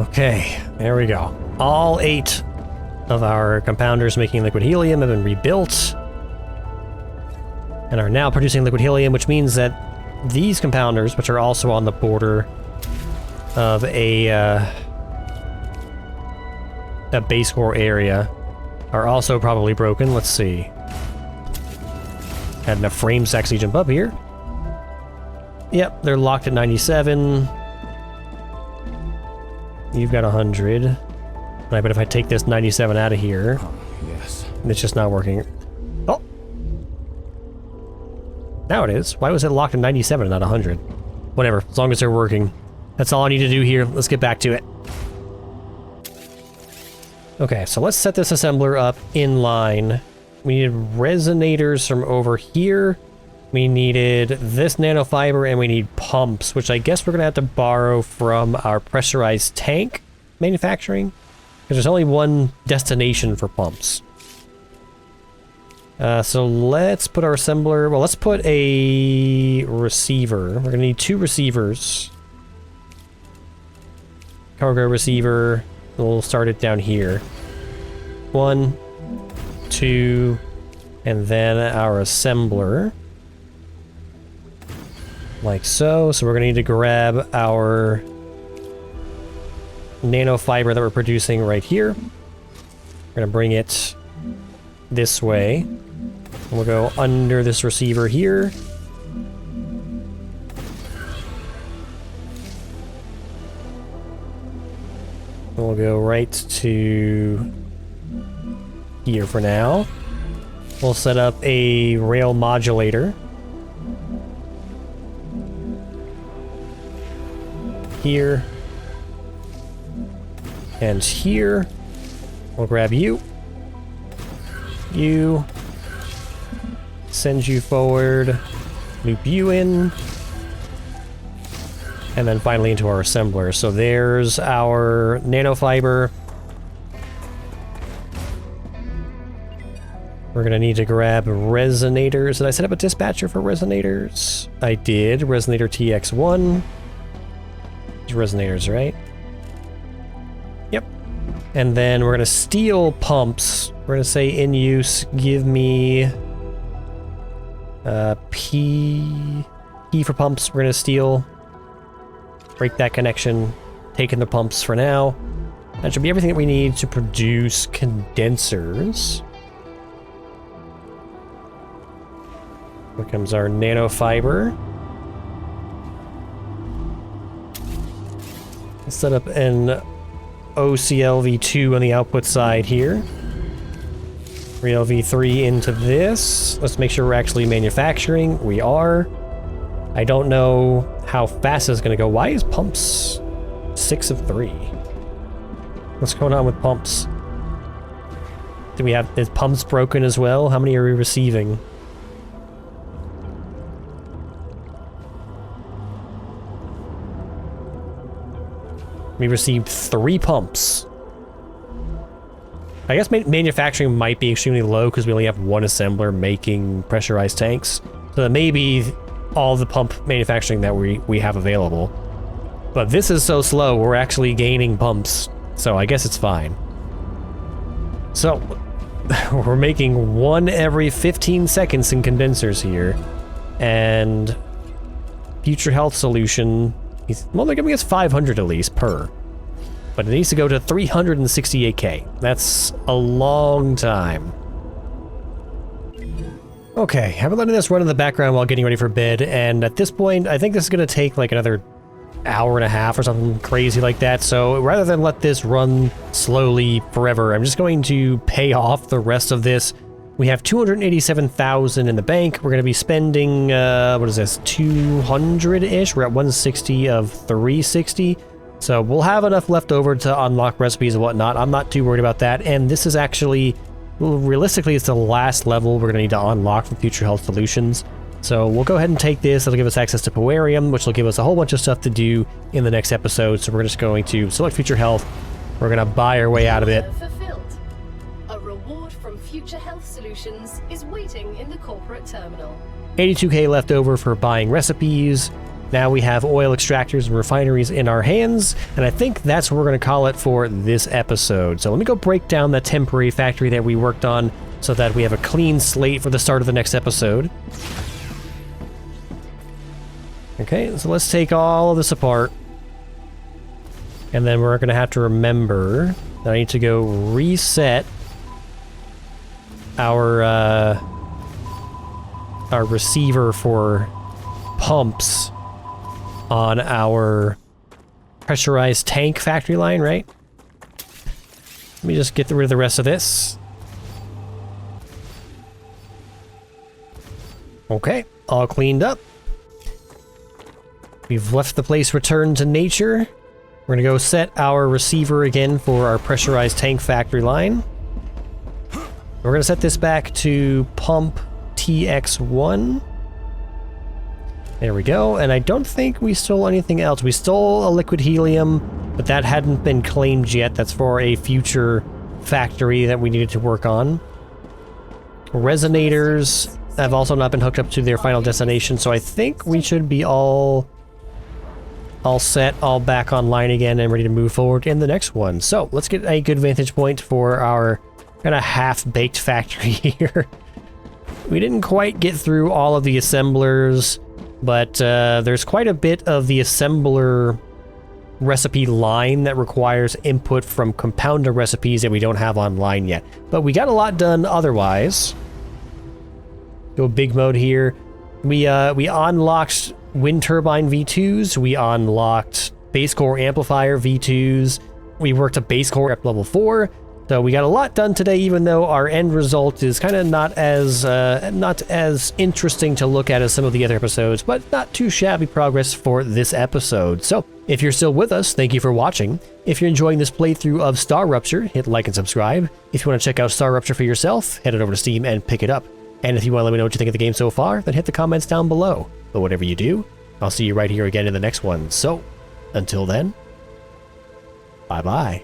S1: Okay, there we go. All 8 of our compounders making liquid helium have been rebuilt and are now producing liquid helium, which means that these compounders, which are also on the border of a base core area, are also probably broken. Let's see. Had enough frames to actually jump up here. Yep, they're locked at 97. You've got 100. Right, but if I take this 97 out of here,
S3: yes,
S1: it's just not working. Oh! Now it is. Why was it locked at 97 and not 100? Whatever, as long as they're working. That's all I need to do here. Let's get back to it. Okay, so let's set this assembler up in line. We needed resonators from over here. We needed this nanofiber, and we need pumps, which I guess we're going to have to borrow from our pressurized tank manufacturing, because there's only one destination for pumps. So let's put our assembler... Well, let's put a receiver. We're going to need 2 receivers. Cargo receiver. We'll start it down here. 1, 2, and then our assembler. Like so. So we're going to need to grab our nanofiber that we're producing right here. We're going to bring it this way. And we'll go under this receiver here. We'll go right to here for now. We'll set up a rail modulator. Here. And here. We'll grab you. You. Send you forward. Loop you in. And then finally into our assembler. So there's our nanofiber. We're going to need to grab resonators. Did I set up a dispatcher for resonators? I did. Resonator TX1. There's resonators, right? Yep. And then we're going to steal pumps. We're going to say in use, give me P for pumps. We're going to steal. Break that connection. taking the pumps for now. That should be everything that we need to produce condensers. Here comes our nanofiber. Let's set up an OCLV2 on the output side here. 3LV3 into this. Let's make sure we're actually manufacturing. We are. I don't know how fast it's going to go. Why is pumps 6 of 3? What's going on with pumps? Do we have... Is pumps broken as well? How many are we receiving? We received 3 pumps. I guess manufacturing might be extremely low because we only have 1 assembler making pressurized tanks. So that may be all the pump manufacturing that we have available. But this is so slow, we're actually gaining pumps. So I guess it's fine. So, we're making 1 every 15 seconds in condensers here. And Future Health Solution... Well, they're giving us 500 at least per. But it needs to go to 368k. That's a long time. Okay, I've been letting this run in the background while getting ready for bed, and at this point, I think this is going to take like another hour and a half or something crazy like that, so rather than let this run slowly forever, I'm just going to pay off the rest of this. We have 287,000 in the bank. We're going to be spending, what is this, 200-ish? We're at 160 of 360. So we'll have enough left over to unlock recipes and whatnot. I'm not too worried about that. And this is actually, well, realistically, it's the last level we're going to need to unlock from Future Health Solutions. So we'll go ahead and take this. It'll give us access to Powerium, which will give us a whole bunch of stuff to do in the next episode. So we're just going to select Future Health. We're going to buy our way out of it.
S2: A reward from Future Health Solutions is waiting in the corporate terminal.
S1: 82k left over for buying recipes. Now we have oil extractors and refineries in our hands, and I think that's what we're going to call it for this episode. So let me go break down that temporary factory that we worked on so that we have a clean slate for the start of the next episode. Okay, so let's take all of this apart. And then we're going to have to remember that I need to go reset our receiver for pumps on our pressurized tank factory line, right? Let me just get rid of the rest of this. Okay, all cleaned up. We've left the place returned to nature. We're gonna go set our receiver again for our pressurized tank factory line. We're gonna set this back to pump TX1. There we go, and I don't think we stole anything else. We stole a liquid helium, but that hadn't been claimed yet. That's for a future factory that we needed to work on. Resonators have also not been hooked up to their final destination, so I think we should be all set, all back online again and ready to move forward in the next one. So let's get a good vantage point for our kind of half-baked factory here. We didn't quite get through all of the assemblers, but there's quite a bit of the assembler recipe line that requires input from compounder recipes that we don't have online yet. But we got a lot done otherwise. Go big mode here. We unlocked wind turbine V2s. We unlocked base core amplifier V2s. We worked a base core at level 4. So we got a lot done today, even though our end result is kind of not as interesting to look at as some of the other episodes, but not too shabby progress for this episode. So if you're still with us, thank you for watching. If you're enjoying this playthrough of StarRupture, hit like and subscribe. If you want to check out StarRupture for yourself, head on over to Steam and pick it up. And if you want to let me know what you think of the game so far, then hit the comments down below. But whatever you do, I'll see you right here again in the next one. So, until then, bye-bye.